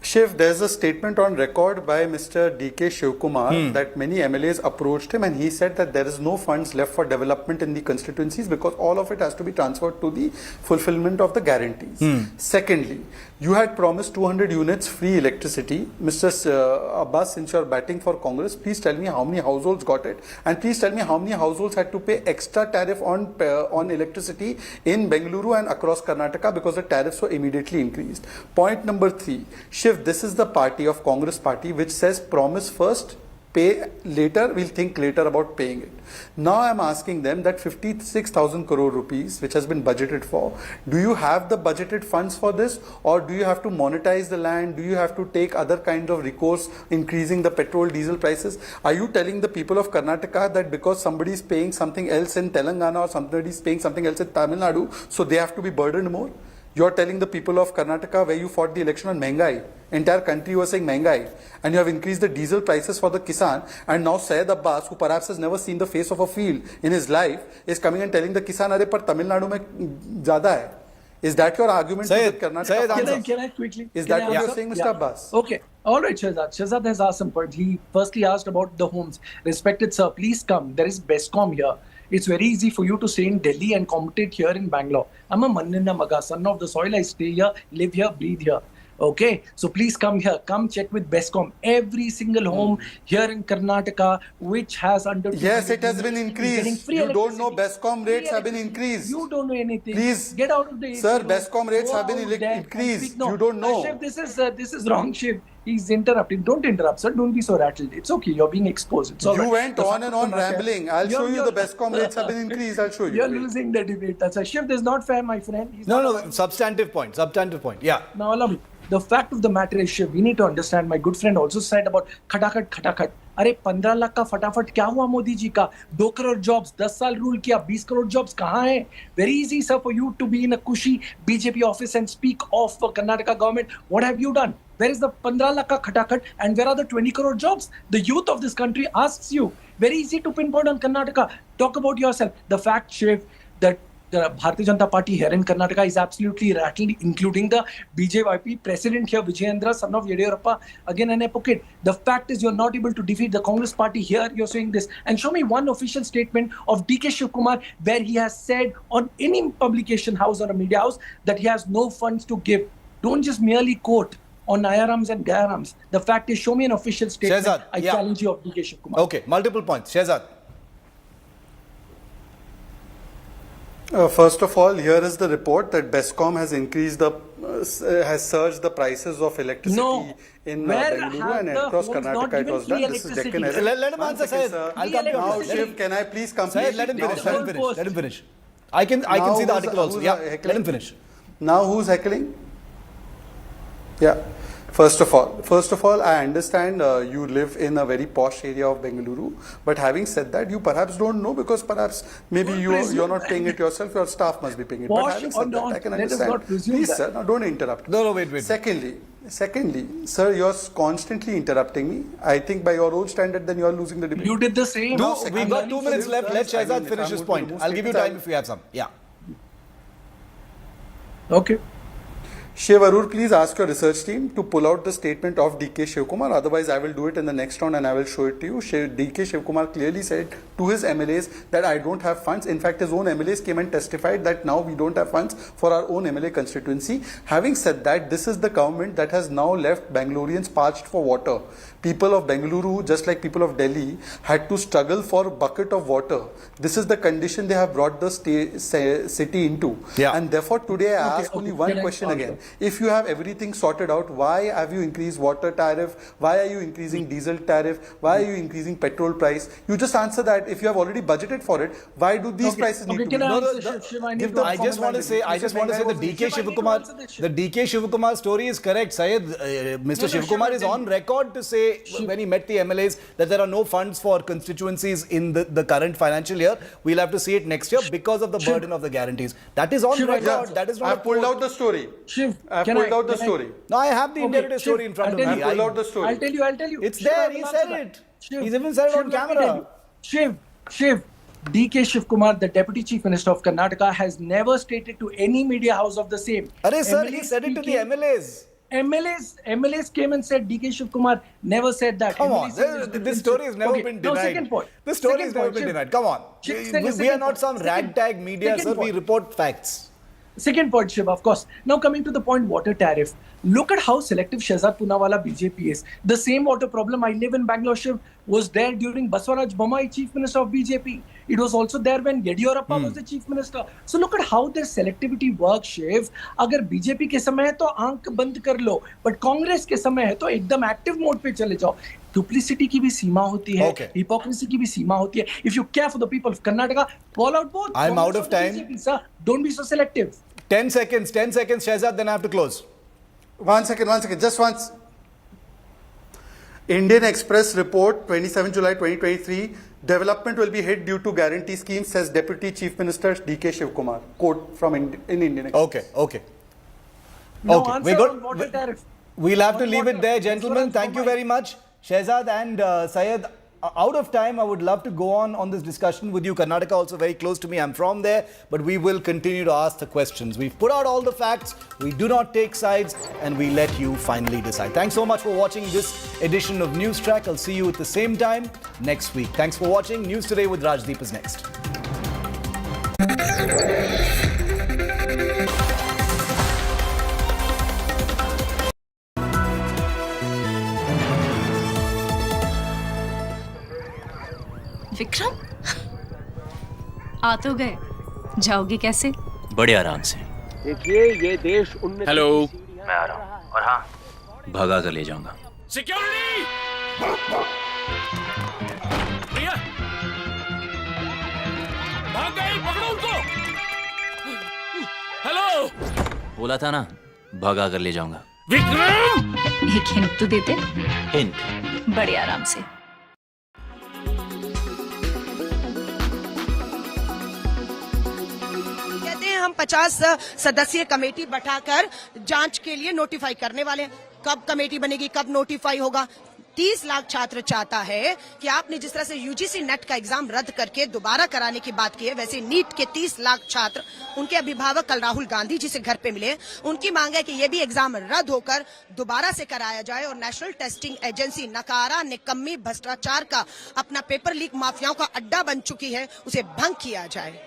Shiv, there's a statement on record by Mr. D.K. Shivkumar that many MLAs approached him and he said that there is no funds left for development in the constituencies because all of it has to be transferred to the fulfillment of the guarantees. Secondly, you had promised 200 units free electricity. Mr. Abbas, since you are batting for Congress, please tell me how many households got it and please tell me how many households had to pay extra tariff on electricity in Bengaluru and across Karnataka because the tariffs were immediately increased. Point number 3, Shiv, this is the party of Congress party which says promise first, pay later, we'll think later about paying it. Now I'm asking them that 56,000 crore rupees which has been budgeted for, do you have the budgeted funds for this or do you have to monetize the land? Do you have to take other kinds of recourse, increasing the petrol, diesel prices? Are you telling the people of Karnataka that because somebody is paying something else in Telangana or somebody is paying something else in Tamil Nadu, so they have to be burdened more? You're telling the people of Karnataka where you fought the election on Mehngai, entire country was saying Mehngai, and you have increased the diesel prices for the Kisan, and now Syed Abbas, who perhaps has never seen the face of a field in his life, is coming and telling the Kisan, "Arey, par Tamil Nadu mein zyada hai." Is that your argument to the Karnataka? Can I quickly? Is that what you're saying, Mr. Abbas? Okay. All right, Shehzad. Shehzad has asked some points. He firstly asked about the homes. Respected sir, please come. There is BESCOM here. It's very easy for you to stay in Delhi and compete here in Bangalore. I'm a Mannina Maga, son of the soil. I stay here, live here, breathe here. Okay, so please come here. Come check with BESCOM. Every single home here in Karnataka which has under... Yes, it has been increased. You don't know BESCOM rates have been increased. You don't know anything. Please, get out of the... Sir, BESCOM rates have been increased. You don't know. Shiv, this is wrong, Shiv. He's interrupting. Don't interrupt, sir. Don't be so rattled. It's okay. You're being exposed. It's all you right. went on and on rambling. I'll show you the BESCOM rates have been increased. I'll show you. You're losing the debate. That's a Shiv. This is not fair, my friend. No, substantive point. Yeah. Now, allow me. The fact of the matter is, Shiv, we need to understand. My good friend also said about खटाखट. अरे 15 लाख का फटाफट क्या हुआ मोदी जी का? 2 crore jobs, 10 साल rule किया, 20 crore jobs कहाँ हैं? Very easy, sir, for you to be in a cushy BJP office and speak of Karnataka government. What have you done? Where is the 15 lakh ka khatakat and where are the 20 crore jobs? The youth of this country asks you. Very easy to pinpoint on Karnataka. Talk about yourself. The fact, Shiv, that the Bharatiya Janata Party here in Karnataka is absolutely rattled, including the BJP president here, Vijayendra, son of Yediyurappa, again an hypocrite. The fact is you're not able to defeat the Congress party here, you're saying this. And show me one official statement of D.K. Shivkumar where he has said on any publication house or a media house that he has no funds to give. Don't just merely quote on Ayarams and Gayarams. The fact is, show me an official statement. Shehzad, I challenge you of D.K. Shivkumar. Okay, multiple points. Shehzad. First of all, here is the report that BESCOM has increased has surged the prices of electricity in Bengaluru and across Karnataka. It was done. This is Deccan. Let him answer, Syed. I'll come to you. Now, Shiv, can I please complete? Syed, let him finish. I can see the article also. Yeah, let him finish. Now, who's heckling? Yeah. First of all, I understand you live in a very posh area of Bengaluru, but having said that, you perhaps don't know because perhaps maybe you're not paying it yourself, your staff must be paying it. But having said that, I can understand. Please, sir, now don't interrupt. No, wait. Secondly, sir, you're constantly interrupting me. I think by your own standard, then you're losing the debate. You did the same. No, we've got 2 minutes left. Let Shehzad finish his point. I'll give you time if you have some. Yeah. Okay. Shiv Aroor, please ask your research team to pull out the statement of D.K. Shivkumar. Otherwise, I will do it in the next round and I will show it to you. D.K. Shivkumar clearly said to his MLAs that I don't have funds. In fact, his own MLAs came and testified that now we don't have funds for our own MLA constituency. Having said that, this is the government that has now left Bangaloreans parched for water. People of Bengaluru, just like people of Delhi, had to struggle for a bucket of water. This is the condition they have brought the city into. Yeah. And therefore, today I ask only one question again. If you have everything sorted out, why have you increased water tariff? Why are you increasing diesel tariff? Why are you increasing petrol price? You just answer that. If you have already budgeted for it, why do these prices need to be? I just want to say the DK Shivakumar story is correct. Syed, Mr. Shivakumar is on record to say when he met the MLAs that there are no funds for constituencies in the current financial year. We'll have to see it next year because of the burden of the guarantees. That is on record. That is not. I pulled out the story. I pulled out the story. No, I have the India Today story in front of me. I pulled out the story. I'll tell you. It's there. He said it. He's even said it on camera. Shiv, DK Shiv Kumar, the Deputy Chief Minister of Karnataka, has never stated to any media house of the same. Arey sir, he said it to the MLAs. MLAs came and said DK Shiv Kumar never said that. Come on, this story has never been denied. No, second point. This story has never been denied. Come on. We are not some ragtag media, sir. We report facts. Second point, Shiv, of course. Now coming to the point, water tariff. Look at how selective Shehzad Poonawala BJP is. The same water problem, I live in Bangalore, Shiv, was there during Basavaraj Bommai, Chief Minister of BJP. It was also there when Yediyurappa was the Chief Minister. So look at how their selectivity works, Shiv. Agar BJP के समय है तो आंख बंद कर लो, but Congress के समय है तो एकदम active mode पे चले जाओ. Duplicity की भी सीमा होती है, hypocrisy की भी सीमा होती है. If you care for the people of Karnataka, call out both. I'm out of time. BJP, sir. Don't be so selective. 10 seconds, Shehzad, then I have to close. One second, just once. Indian Express report, 27 July 2023, development will be hit due to guarantee scheme, says Deputy Chief Minister DK Shivkumar. Quote from in Indian Express. Okay. Water tariff. We'll have to leave it there, gentlemen. Thank you very much. Shehzad and Syed, out of time, I would love to go on this discussion with you. Karnataka also very close to me. I'm from there, but we will continue to ask the questions. We've put out all the facts. We do not take sides, and we let you finally decide. Thanks so much for watching this edition of Newstrack. I'll see you at the same time next week. Thanks for watching. News Today with Rajdeep is next. Vikram, आ तो गए, जाओगे कैसे? बड़े आराम से। देखिए ये देश हेलो, मैं आ रहा हूँ और हाँ, भगा कर ले जाऊंगा। सिक्योरिटी! भैया, भाग गए, पकड़ो उनको! हेलो! बोला था ना, भगा कर ले जाऊंगा। विक्रम! एक हिंट तो देते? हिंट? बड़े आराम से। हम 50 सदस्यीय कमेटी बैठाकर जांच के लिए नोटिफाई करने वाले हैं। कब कमेटी बनेगी, कब नोटिफाई होगा? 30 लाख छात्र चाहता है कि आपने जिस तरह से यूजीसी नेट का एग्जाम रद्द करके दोबारा कराने की बात की है, वैसे नीट के 30 लाख छात्र, उनके अभिभावक कल राहुल गांधी जी से घर पे मिले। उनकी मांग है कि ये भी एग्जाम रद्द होकर दोबारा से कराया जाए और नेशनल टेस्टिंग एजेंसी नकारा, निकम्मी, भ्रष्टाचार का अपना पेपर लीक माफियाओं का अड्डा बन चुकी है, उसे भंग किया जाए।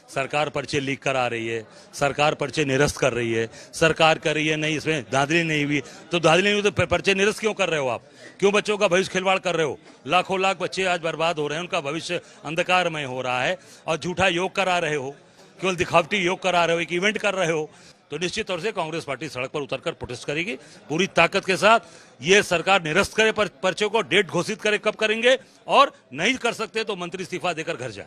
सरकार पर्चे लीक करा रही है, सरकार पर्चे निरस्त कर रही है, सरकार कर रही है नहीं, इसमें धांधली नहीं हुई तो धांधली नहीं हुई तो पर्चे निरस्त क्यों कर रहे हो आप? क्यों बच्चों का भविष्य खिलवाड़ कर रहे हो? लाखों लाख बच्चे आज बर्बाद हो रहे हैं, उनका भविष्य अंधकारमय हो रहा है और झूठा योग करा रहे हो, केवल दिखावटी योग करा रहे हो, एक इवेंट कर रहे हो। तो निश्चित तौर से कांग्रेस पार्टी सड़क पर उतरकर प्रोटेस्ट करेगी पूरी ताकत के साथ। ये सरकार निरस्त करे पर्चों को, डेट घोषित करे कब करेंगे, और नहीं कर सकते तो मंत्री इस्तीफा देकर घर जाए।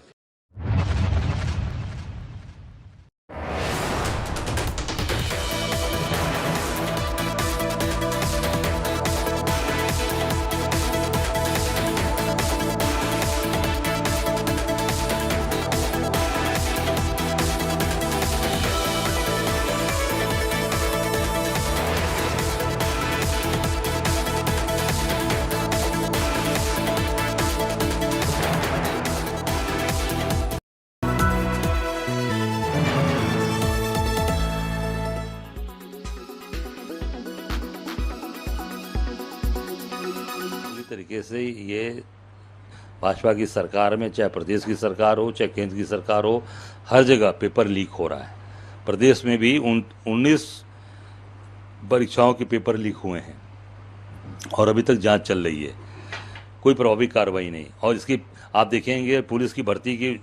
तरीके से ये भाजपा की सरकार में, चाहे प्रदेश की सरकार हो, चाहे केंद्र की सरकार हो, हर जगह पेपर लीक हो रहा है। प्रदेश में भी 19 परीक्षाओं के पेपर लीक हुए हैं और अभी तक जांच चल रही है, कोई प्रभावी कार्रवाई नहीं। और इसकी आप देखेंगे पुलिस की भर्ती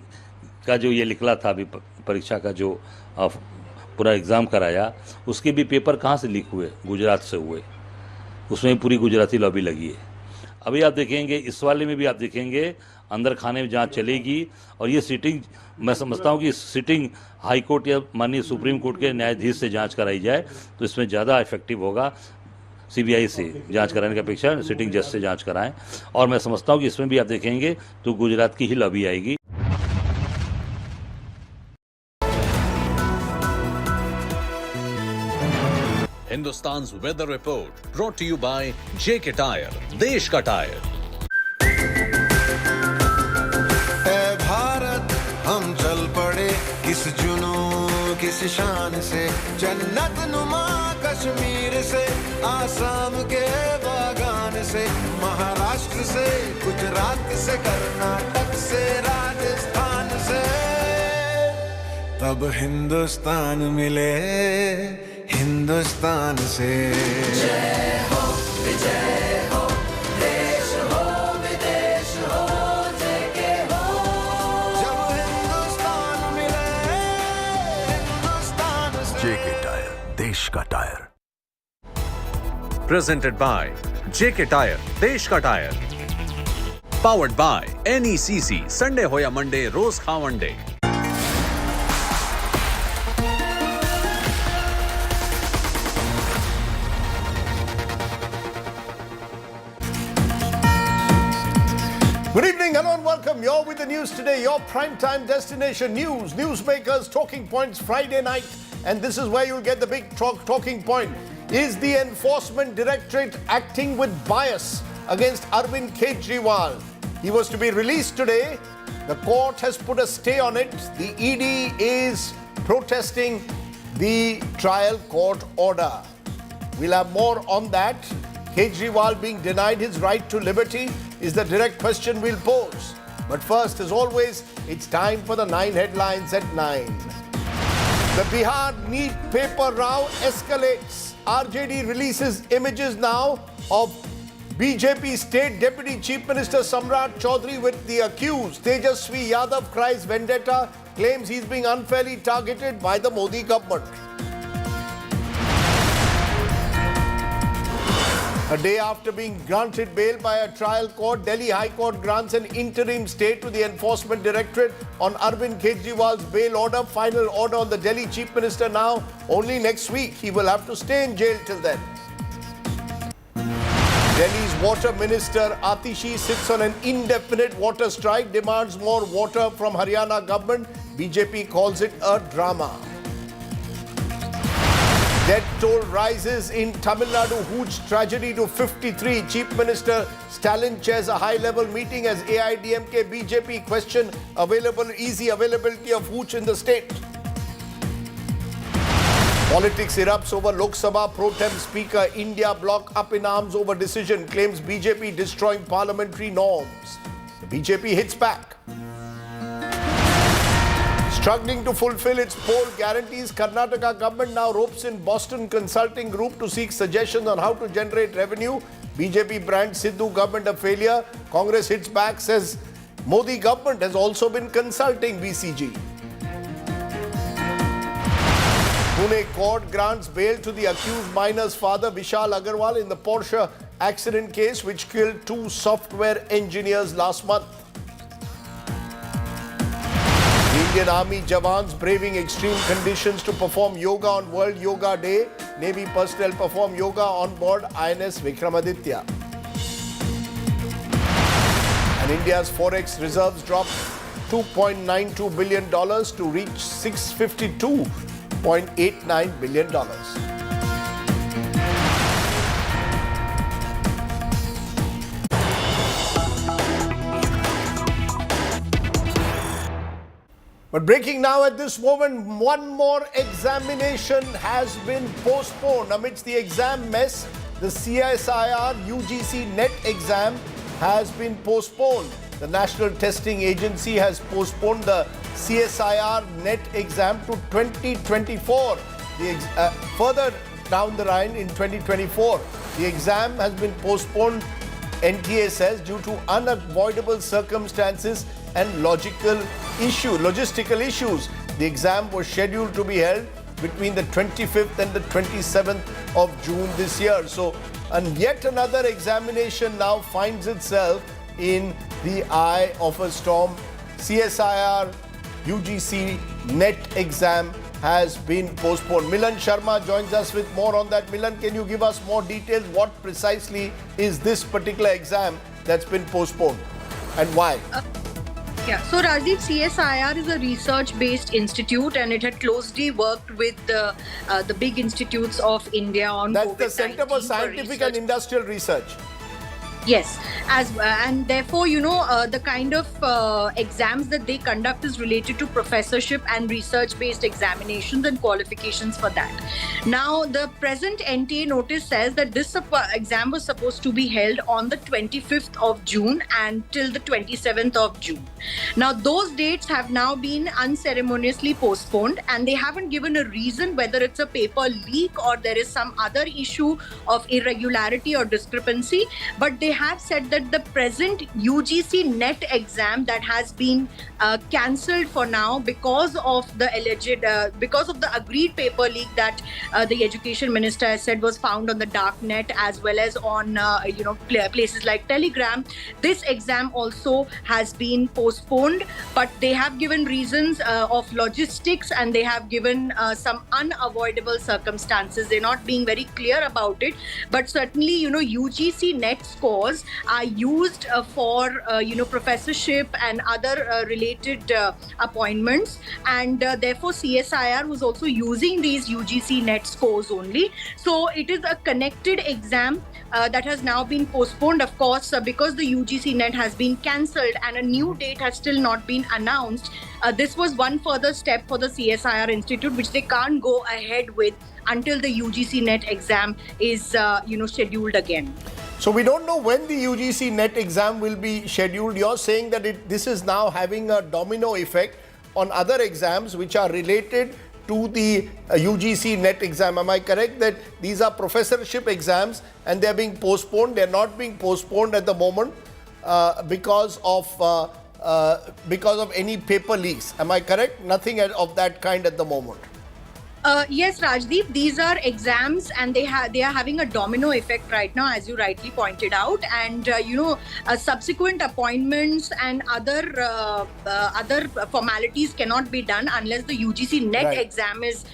का जो ये निकला था अभी परीक्षा का जो पूरा एग्ज़ाम कराया, उसके भी पेपर कहाँ से लीक हुए? गुजरात से हुए। उसमें पूरी गुजराती लॉबी लगी है। अभी आप देखेंगे इस वाले में भी आप देखेंगे अंदर खाने में जांच चलेगी और ये सिटिंग, मैं समझता हूँ कि सिटिंग हाई कोर्ट या माननीय सुप्रीम कोर्ट के न्यायाधीश से जांच कराई जाए तो इसमें ज़्यादा इफेक्टिव होगा। सीबीआई से जांच कराने की अपेक्षा सिटिंग जज से जांच कराएं और मैं समझता हूँ कि इसमें भी आप देखेंगे तो गुजरात की ही लॉबी आएगी। Hindustan's weather report brought to you by JK tyre, देश का टायर। ऐ भारत हम चल पड़े किस जुनून किस शान से, जन्नत नुमा कश्मीर से, आसाम के बागान से, महाराष्ट्र से, गुजरात से, कर्नाटक से, राजस्थान से, तब हिंदुस्तान मिले हिंदुस्तान से। जय हो विजय हो, देश हो विदेश हो, जय के हो, जब हिंदुस्तान मिले हिंदुस्तान से। जेके टायर, देश का tyre. Presented by JK tyre, देश का tyre. Powered by NECC, Sunday हो या मंडे, रोज खा one day. Good evening, hello and welcome. You're with the news today, your primetime destination news, newsmakers, talking points Friday night. And this is where you'll get the big talking point. Is the Enforcement Directorate acting with bias against Arvind Kejriwal? He was to be released today. The court has put a stay on it. The ED is protesting the trial court order. We'll have more on that. Kejriwal being denied his right to liberty is the direct question we'll pose. But first, as always, it's time for the 9 headlines at 9. The Bihar NEET paper row escalates. RJD releases images now of BJP State Deputy Chief Minister Samrat Chaudhary with the accused. Tejasvi Yadav cries vendetta, claims he's being unfairly targeted by the Modi government. A day after being granted bail by a trial court, Delhi High Court grants an interim stay to the Enforcement Directorate on Arvind Kejriwal's bail order. Final order on the Delhi Chief Minister now only next week. He will have to stay in jail till then. Delhi's Water Minister Atishi sits on an indefinite water strike, demands more water from Haryana government. BJP calls it a drama. Death toll rises in Tamil Nadu. Hooch tragedy to 53. Chief Minister Stalin chairs a high-level meeting as AIDMK BJP question easy availability of Hooch in the state. Politics erupts over Lok Sabha pro tem speaker. India bloc up in arms over decision. Claims BJP destroying parliamentary norms. The BJP hits back. Struggling to fulfill its poll guarantees, Karnataka government now ropes in Boston Consulting Group to seek suggestions on how to generate revenue. BJP brands Sidhu government a failure. Congress hits back, says Modi government has also been consulting BCG. Pune court grants bail to the accused miner's father Vishal Agarwal in the Porsche accident case which killed 2 software engineers last month. Indian Army Jawans braving extreme conditions to perform yoga on World Yoga Day. Navy personnel perform yoga on board INS Vikramaditya. And India's forex reserves dropped $2.92 billion to reach $652.89 billion. But breaking now at this moment, one more examination has been postponed. Amidst the exam mess, the CSIR UGC NET exam has been postponed. The National Testing Agency has postponed the CSIR NET exam to 2024. Further down the line in 2024, the exam has been postponed, NTA says, due to unavoidable circumstances and logistical issues. The exam was scheduled to be held between the 25th and the 27th of June this year. So, and yet another examination now finds itself in the eye of a storm. CSIR UGC NET exam has been postponed. Milan Sharma joins us with more on that. Milan, can you give us more details? What precisely is this particular exam that's been postponed and why? Yeah, so Rajdeep, CSIR is a research-based institute and it had closely worked with the big institutes of India on That's COVID-19 the Center for Scientific and Industrial Research. Yes, and therefore, the kind of exams that they conduct is related to professorship and research-based examinations and qualifications for that. Now, the present NTA notice says that this exam was supposed to be held on the 25th of June and till the 27th of June. Now, those dates have now been unceremoniously postponed and they haven't given a reason whether it's a paper leak or there is some other issue of irregularity or discrepancy, but they have said that the present UGC NET exam that has been cancelled for now because of the because of the agreed paper leak that the education minister has said was found on the dark net as well as on places like Telegram. This exam also has been postponed, but they have given reasons of logistics and they have given some unavoidable circumstances. They're not being very clear about it, but certainly UGC NET scores are used for professorship and other related appointments, and therefore CSIR was also using these UGC NET scores only. So it is a connected exam that has now been postponed, of course, because the UGC NET has been cancelled and a new date has still not been announced. This was one further step for the CSIR Institute, which they can't go ahead with until the UGC NET exam is scheduled again. So we don't know when the UGC NET exam will be scheduled. You're saying that this is now having a domino effect on other exams which are related to the UGC NET exam. Am I correct that these are professorship exams and they're being postponed? They're not being postponed at the moment because of any paper leaks. Am I correct? Nothing of that kind at the moment. Yes, Rajdeep, these are exams and they are having a domino effect right now, as you rightly pointed out. And, subsequent appointments and other formalities cannot be done unless the UGC NET exam is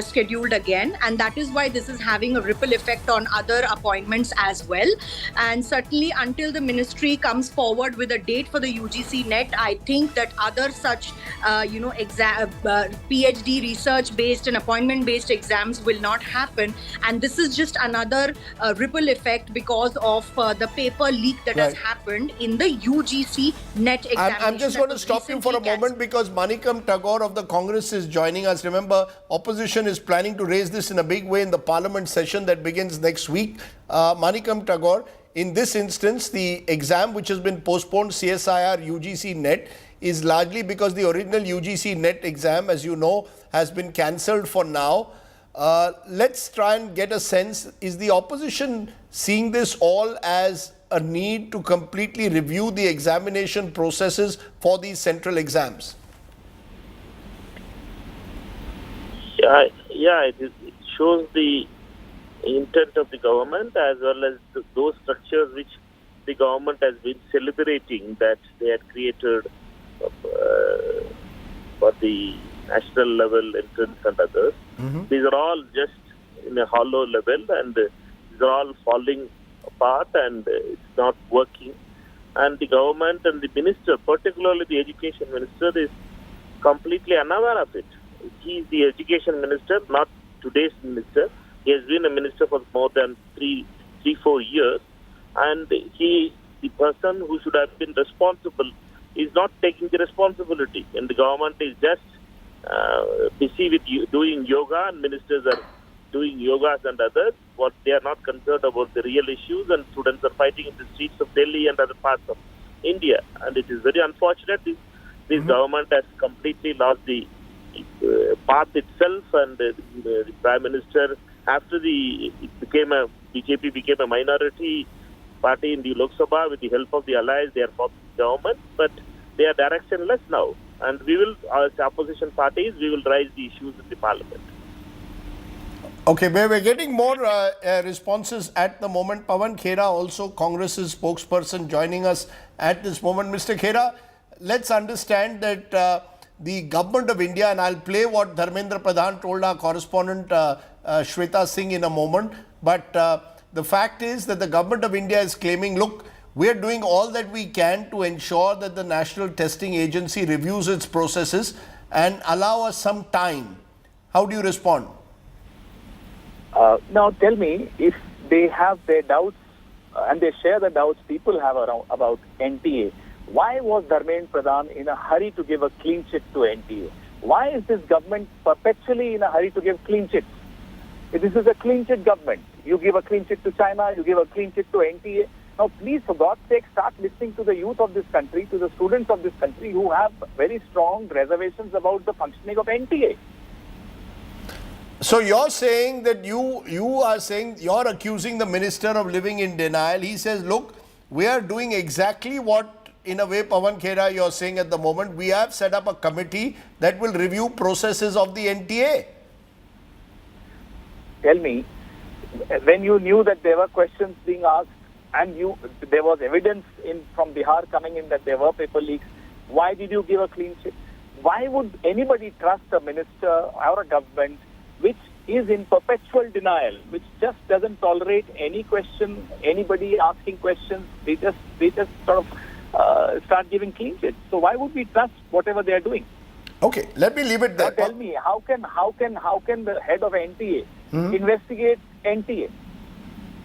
scheduled again. And that is why this is having a ripple effect on other appointments as well. And certainly until the ministry comes forward with a date for the UGC NET, I think that other such, PhD research-based and appointment-based exams will not happen, and this is just another ripple effect because of the paper leak that has happened in the UGC NET examination. I'm just going to stop you for a moment because Manikam Tagore of the Congress is joining us. Remember, opposition is planning to raise this in a big way in the parliament session that begins next week. Manikam Tagore, in this instance, the exam which has been postponed, CSIR UGC NET, is largely because the original UGC NET exam, as you know, has been cancelled for now. Let's try and get a sense, is the opposition seeing this all as a need to completely review the examination processes for these central exams? Yeah, it shows the intent of the government as well as those structures which the government has been celebrating that they had created for the national level entrance and others. These are all just in a hollow level and these are all falling apart and it's not working. And the government and the minister, particularly the education minister, is completely unaware of it. He is the education minister, not today's minister. He has been a minister for more than 3-4 years, and he, the person who should have been responsible, is not taking the responsibility, and the government is just busy with doing yoga, and ministers are doing yogas and others. What they are not concerned about the real issues, and students are fighting in the streets of Delhi and other parts of India. And it is very unfortunate. This government has completely lost the path itself, and the Prime Minister, after BJP became a minority party in the Lok Sabha with the help of the allies, they are forming government, but they are directionless now. And we will, as opposition parties, we will raise the issues in the parliament. Okay, we're getting more responses at the moment. Pawan Khera, also Congress's spokesperson, joining us at this moment. Mr. Khera, let's understand that the government of India, and I'll play what Dharmendra Pradhan told our correspondent Shweta Singh in a moment, but the fact is that the government of India is claiming, look, we are doing all that we can to ensure that the National Testing Agency reviews its processes and allow us some time. How do you respond? Now tell me, if they have their doubts and they share the doubts people have about NTA, why was Dharmendra Pradhan in a hurry to give a clean chit to NTA? Why is this government perpetually in a hurry to give clean chits? This is a clean chit government. You give a clean chit to China, you give a clean chit to NTA. Now please, for God's sake, start listening to the youth of this country, to the students of this country who have very strong reservations about the functioning of NTA. So you're saying that you're accusing the minister of living in denial. He says, look, we are doing exactly what, in a way, Pawan Khera, you're saying at the moment. We have set up a committee that will review processes of the NTA. Tell me, when you knew that there were questions being asked and there was evidence from Bihar coming in that there were paper leaks, why did you give a clean chit? Why would anybody trust a minister or a government which is in perpetual denial, which just doesn't tolerate any question, anybody asking questions? They just sort of start giving clean chits. So why would we trust whatever they are doing? Okay, let me leave it there. Now tell me, how can the head of NTA investigate NTA?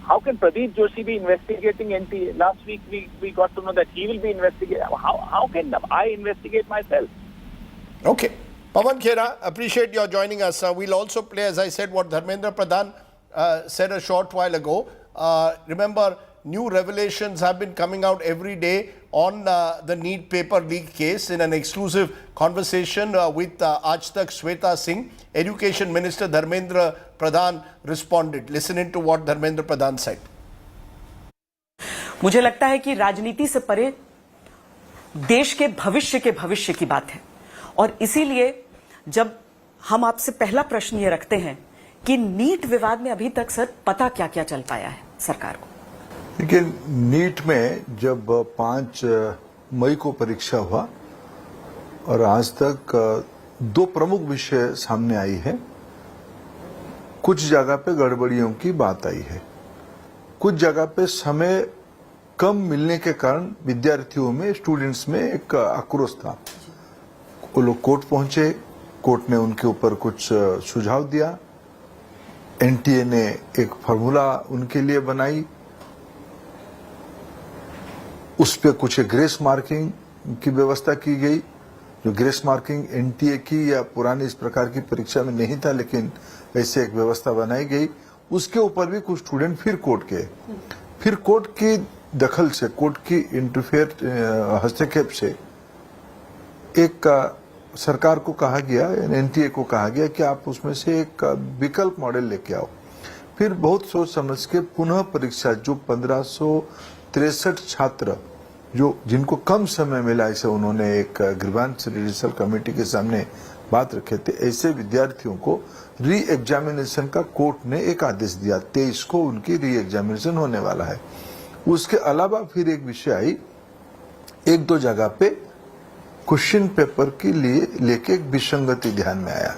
How can Pradeep Joshi be investigating NTA? Last week we got to know that he will be investigating. How can I investigate myself? Okay. Pawan Khera, appreciate your joining us. We'll also play, as I said, what Dharmendra Pradhan said a short while ago. Remember, new revelations have been coming out every day on the NEET paper leak case. In an exclusive conversation with Aaj Tak Shweta Singh, Education Minister Dharmendra Pradhan responded. Listen in to what Dharmendra Pradhan said. मुझे लगता है कि राजनीति से परे देश के भविष्य की बात है और इसीलिए जब हम आपसे पहला प्रश्न ये रखते हैं कि नीट विवाद में अभी तक सर पता क्या चल पाया है सरकार को। लेकिन नीट में जब 5 मई को परीक्षा हुआ और आज तक 2 प्रमुख विषय सामने आई है। कुछ जगह पे गड़बड़ियों की बात आई है, कुछ जगह पे समय कम मिलने के कारण विद्यार्थियों में, स्टूडेंट्स में एक आक्रोश था। वो लोग कोर्ट पहुंचे, कोर्ट ने उनके ऊपर कुछ सुझाव दिया, एनटीए ने एक फार्मूला उनके लिए बनाई, उस पे कुछ ग्रेस मार्किंग की व्यवस्था की गई, जो ग्रेस मार्किंग एनटीए की या पुरानी इस प्रकार की परीक्षा में नहीं था, लेकिन ऐसे एक व्यवस्था बनाई गई। उसके ऊपर भी कुछ स्टूडेंट फिर कोर्ट गए, फिर कोर्ट की दखल से, कोर्ट की इंटरफेयर हस्तक्षेप से एक सरकार को कहा गया, एनटीए को कहा गया कि आप उसमें से एक विकल्प मॉडल लेके आओ। फिर बहुत सोच समझ के पुनः परीक्षा, जो 1563 छात्र जिनको कम समय मिला, ऐसे उन्होंने एक ग्रीवेंस रिड्यूसल कमेटी के सामने बात रखे थे, ऐसे विद्यार्थियों को री एग्जामिनेशन का कोर्ट ने एक आदेश दिया। 23 को उनकी री एग्जामिनेशन होने वाला है। उसके अलावा फिर एक विषय आई, 1-2 जगह पे क्वेश्चन पेपर के लिए लेके एक विसंगति ध्यान में आया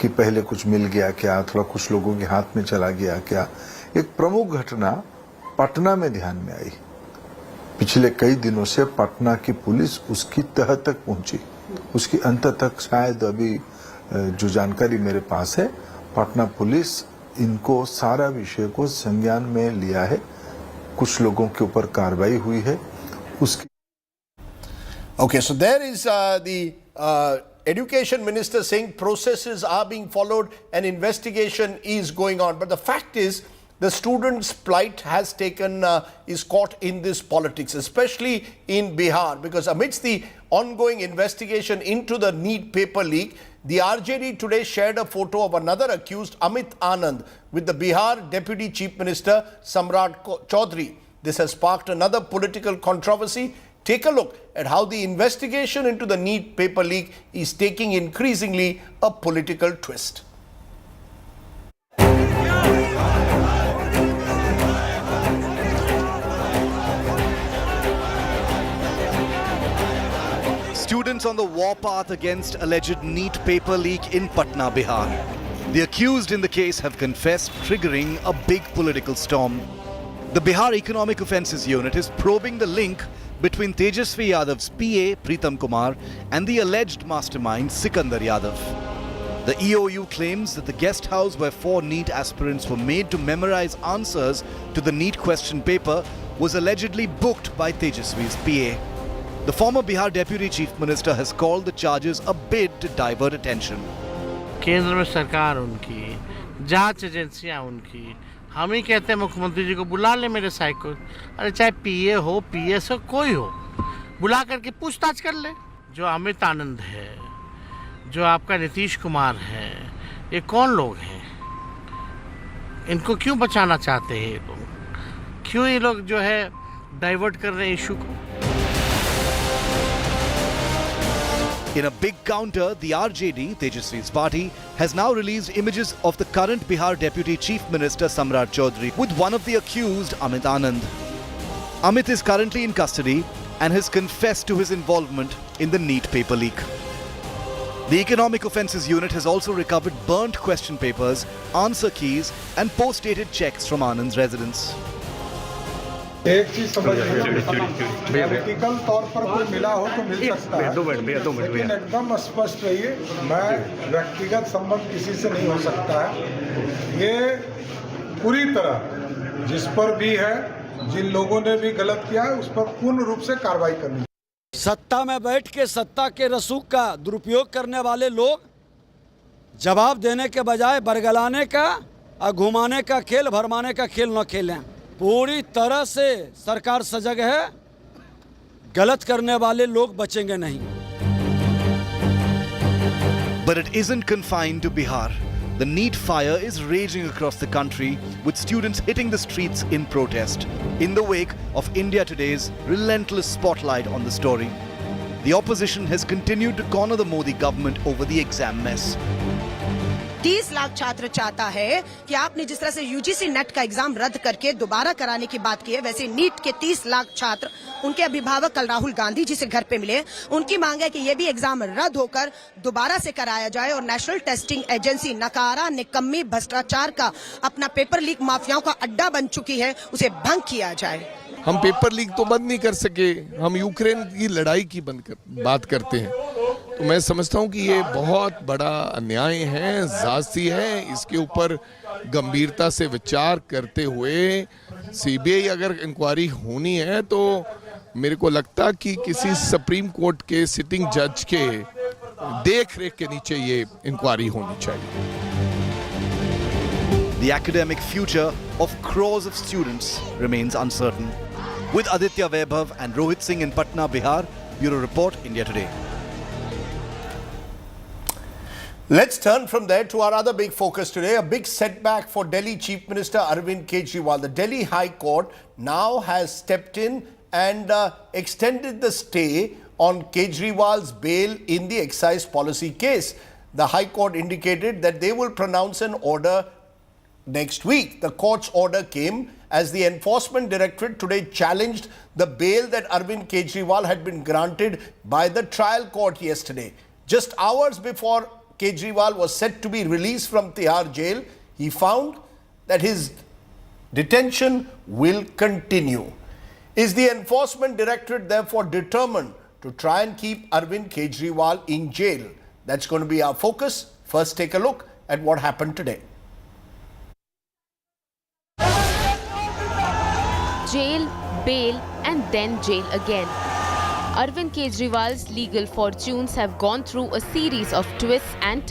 कि पहले कुछ मिल गया क्या, थोड़ा कुछ लोगों के हाथ में चला गया क्या। एक प्रमुख घटना पटना में ध्यान में आई। पिछले कई दिनों से पटना की पुलिस उसकी तह तक पहुंची, उसकी अंत तक शायद अभी जो जानकारी मेरे पास है, पटना पुलिस इनको सारा विषय को संज्ञान में लिया है, कुछ लोगों के ऊपर कार्रवाई हुई है। उसकी Okay, so there is the education minister saying processes are being followed and investigation is going on. But the fact is, the students' plight has is caught in this politics, especially in Bihar, because amidst the ongoing investigation into the NEET paper leak, the RJD today shared a photo of another accused, Amit Anand, with the Bihar Deputy Chief Minister, Samrat Chaudhary. This has sparked another political controversy. Take a look at how the investigation into the NEET paper leak is taking increasingly a political twist. on the warpath against alleged NEET paper leak in Patna, Bihar. The accused in the case have confessed, triggering a big political storm. The Bihar Economic Offences Unit is probing the link between Tejasvi Yadav's PA, Pritam Kumar, and the alleged mastermind, Sikandar Yadav. The EOU claims that the guest house where 4 NEET aspirants were made to memorize answers to the NEET question paper was allegedly booked by Tejasvi's PA. The former Bihar Deputy Chief Minister has called the charges a bid to divert attention. केंद्र में सरकार उनकी, जांच एजेंसियां उनकी, हम ही कहते हैं मुख्यमंत्री जी को बुला ले मेरे साइड को, अरे चाहे पीए हो, पीएस हो, कोई हो, बुला करके पूछताछ कर ले। जो अमित आनंद है, जो आपका नीतीश कुमार है, ये कौन लोग हैं? इनको क्यों बचाना चाहते हैं ये लोग? क्यों ये लोग जो है डाइवर्ट कर रहे हैं इशू को? In a big counter, the RJD, Tejasvi's party, has now released images of the current Bihar Deputy Chief Minister Samrat Chaudhary with one of the accused, Amit Anand. Amit is currently in custody and has confessed to his involvement in the NEET paper leak. The Economic Offences Unit has also recovered burnt question papers, answer keys and post-dated checks from Anand's residence. एक चीज समझिए, political तौर पर कोई मिला हो तो मिल सकता है, लेकिन एकदम स्पष्ट रहिए, मैं व्यक्तिगत संबंध किसी से नहीं हो सकता है। ये पूरी तरह जिस पर भी है, जिन लोगों ने भी गलत किया है, उस पर पूर्ण रूप से कार्रवाई करनी। सत्ता में बैठ के सत्ता के रसूख का दुरुपयोग करने वाले लोग जवाब देने के बजाय बरगलाने का और घुमाने का खेल, भरमाने का खेल न खेलें। पूरी तरह से सरकार सजग है, गलत करने वाले लोग बचेंगे नहीं। But it isn't confined to Bihar. The NEET fire is raging across the country, with students hitting the streets in protest, in the wake of India Today's relentless spotlight on the story. The opposition has continued to corner the Modi government over the exam mess. 30 lakh छात्र चाहता है कि आपने जिस तरह से UGC net का exam रद्द करके दोबारा कराने की बात की है, वैसे नीट के 30 लाख छात्र, उनके अभिभावक कल राहुल गांधी जी से घर पे मिले, उनकी मांग है कि ये भी एग्जाम रद्द होकर दोबारा से कराया जाए और नेशनल टेस्टिंग एजेंसी नकारा, निकम्मी, भ्रष्टाचार का अपना पेपर लीक माफियाओं का अड्डा बन चुकी है, उसे भंग किया जाए। हम पेपर लीक तो बंद नहीं कर सके, हम यूक्रेन की लड़ाई की बात करते हैं, तो मैं समझता हूं कि ये बहुत बड़ा अन्याय है, ज़ाती है। इसके ऊपर गंभीरता से विचार करते हुए सीबीआई अगर इंक्वायरी होनी है तो मेरे को लगता कि किसी सुप्रीम कोर्ट के सिटिंग जज के देख रेख के नीचे ये इंक्वायरी होनी चाहिए। The academic future of crores of students remains uncertain. With Aditya Vaibhav and Rohit Singh in Patna, Bihar, Bureau Report, India Today. Let's turn from there to our other big focus today, a big setback for Delhi Chief Minister Arvind Kejriwal. The Delhi High Court now has stepped in and extended the stay on Kejriwal's bail in the excise policy case. The High Court indicated that they will pronounce an order next week. The court's order came as the Enforcement Directorate today challenged the bail that Arvind Kejriwal had been granted by the trial court yesterday. Just hours before Kejriwal was set to be released from Tihar jail, he found that his detention will continue. Is the Enforcement Directorate therefore determined to try and keep Arvind Kejriwal in jail? That's going to be our focus. First, take a look at what happened today. Jail, bail, and then jail again. Arvind Kejriwal's legal fortunes have gone through a series of twists and turns.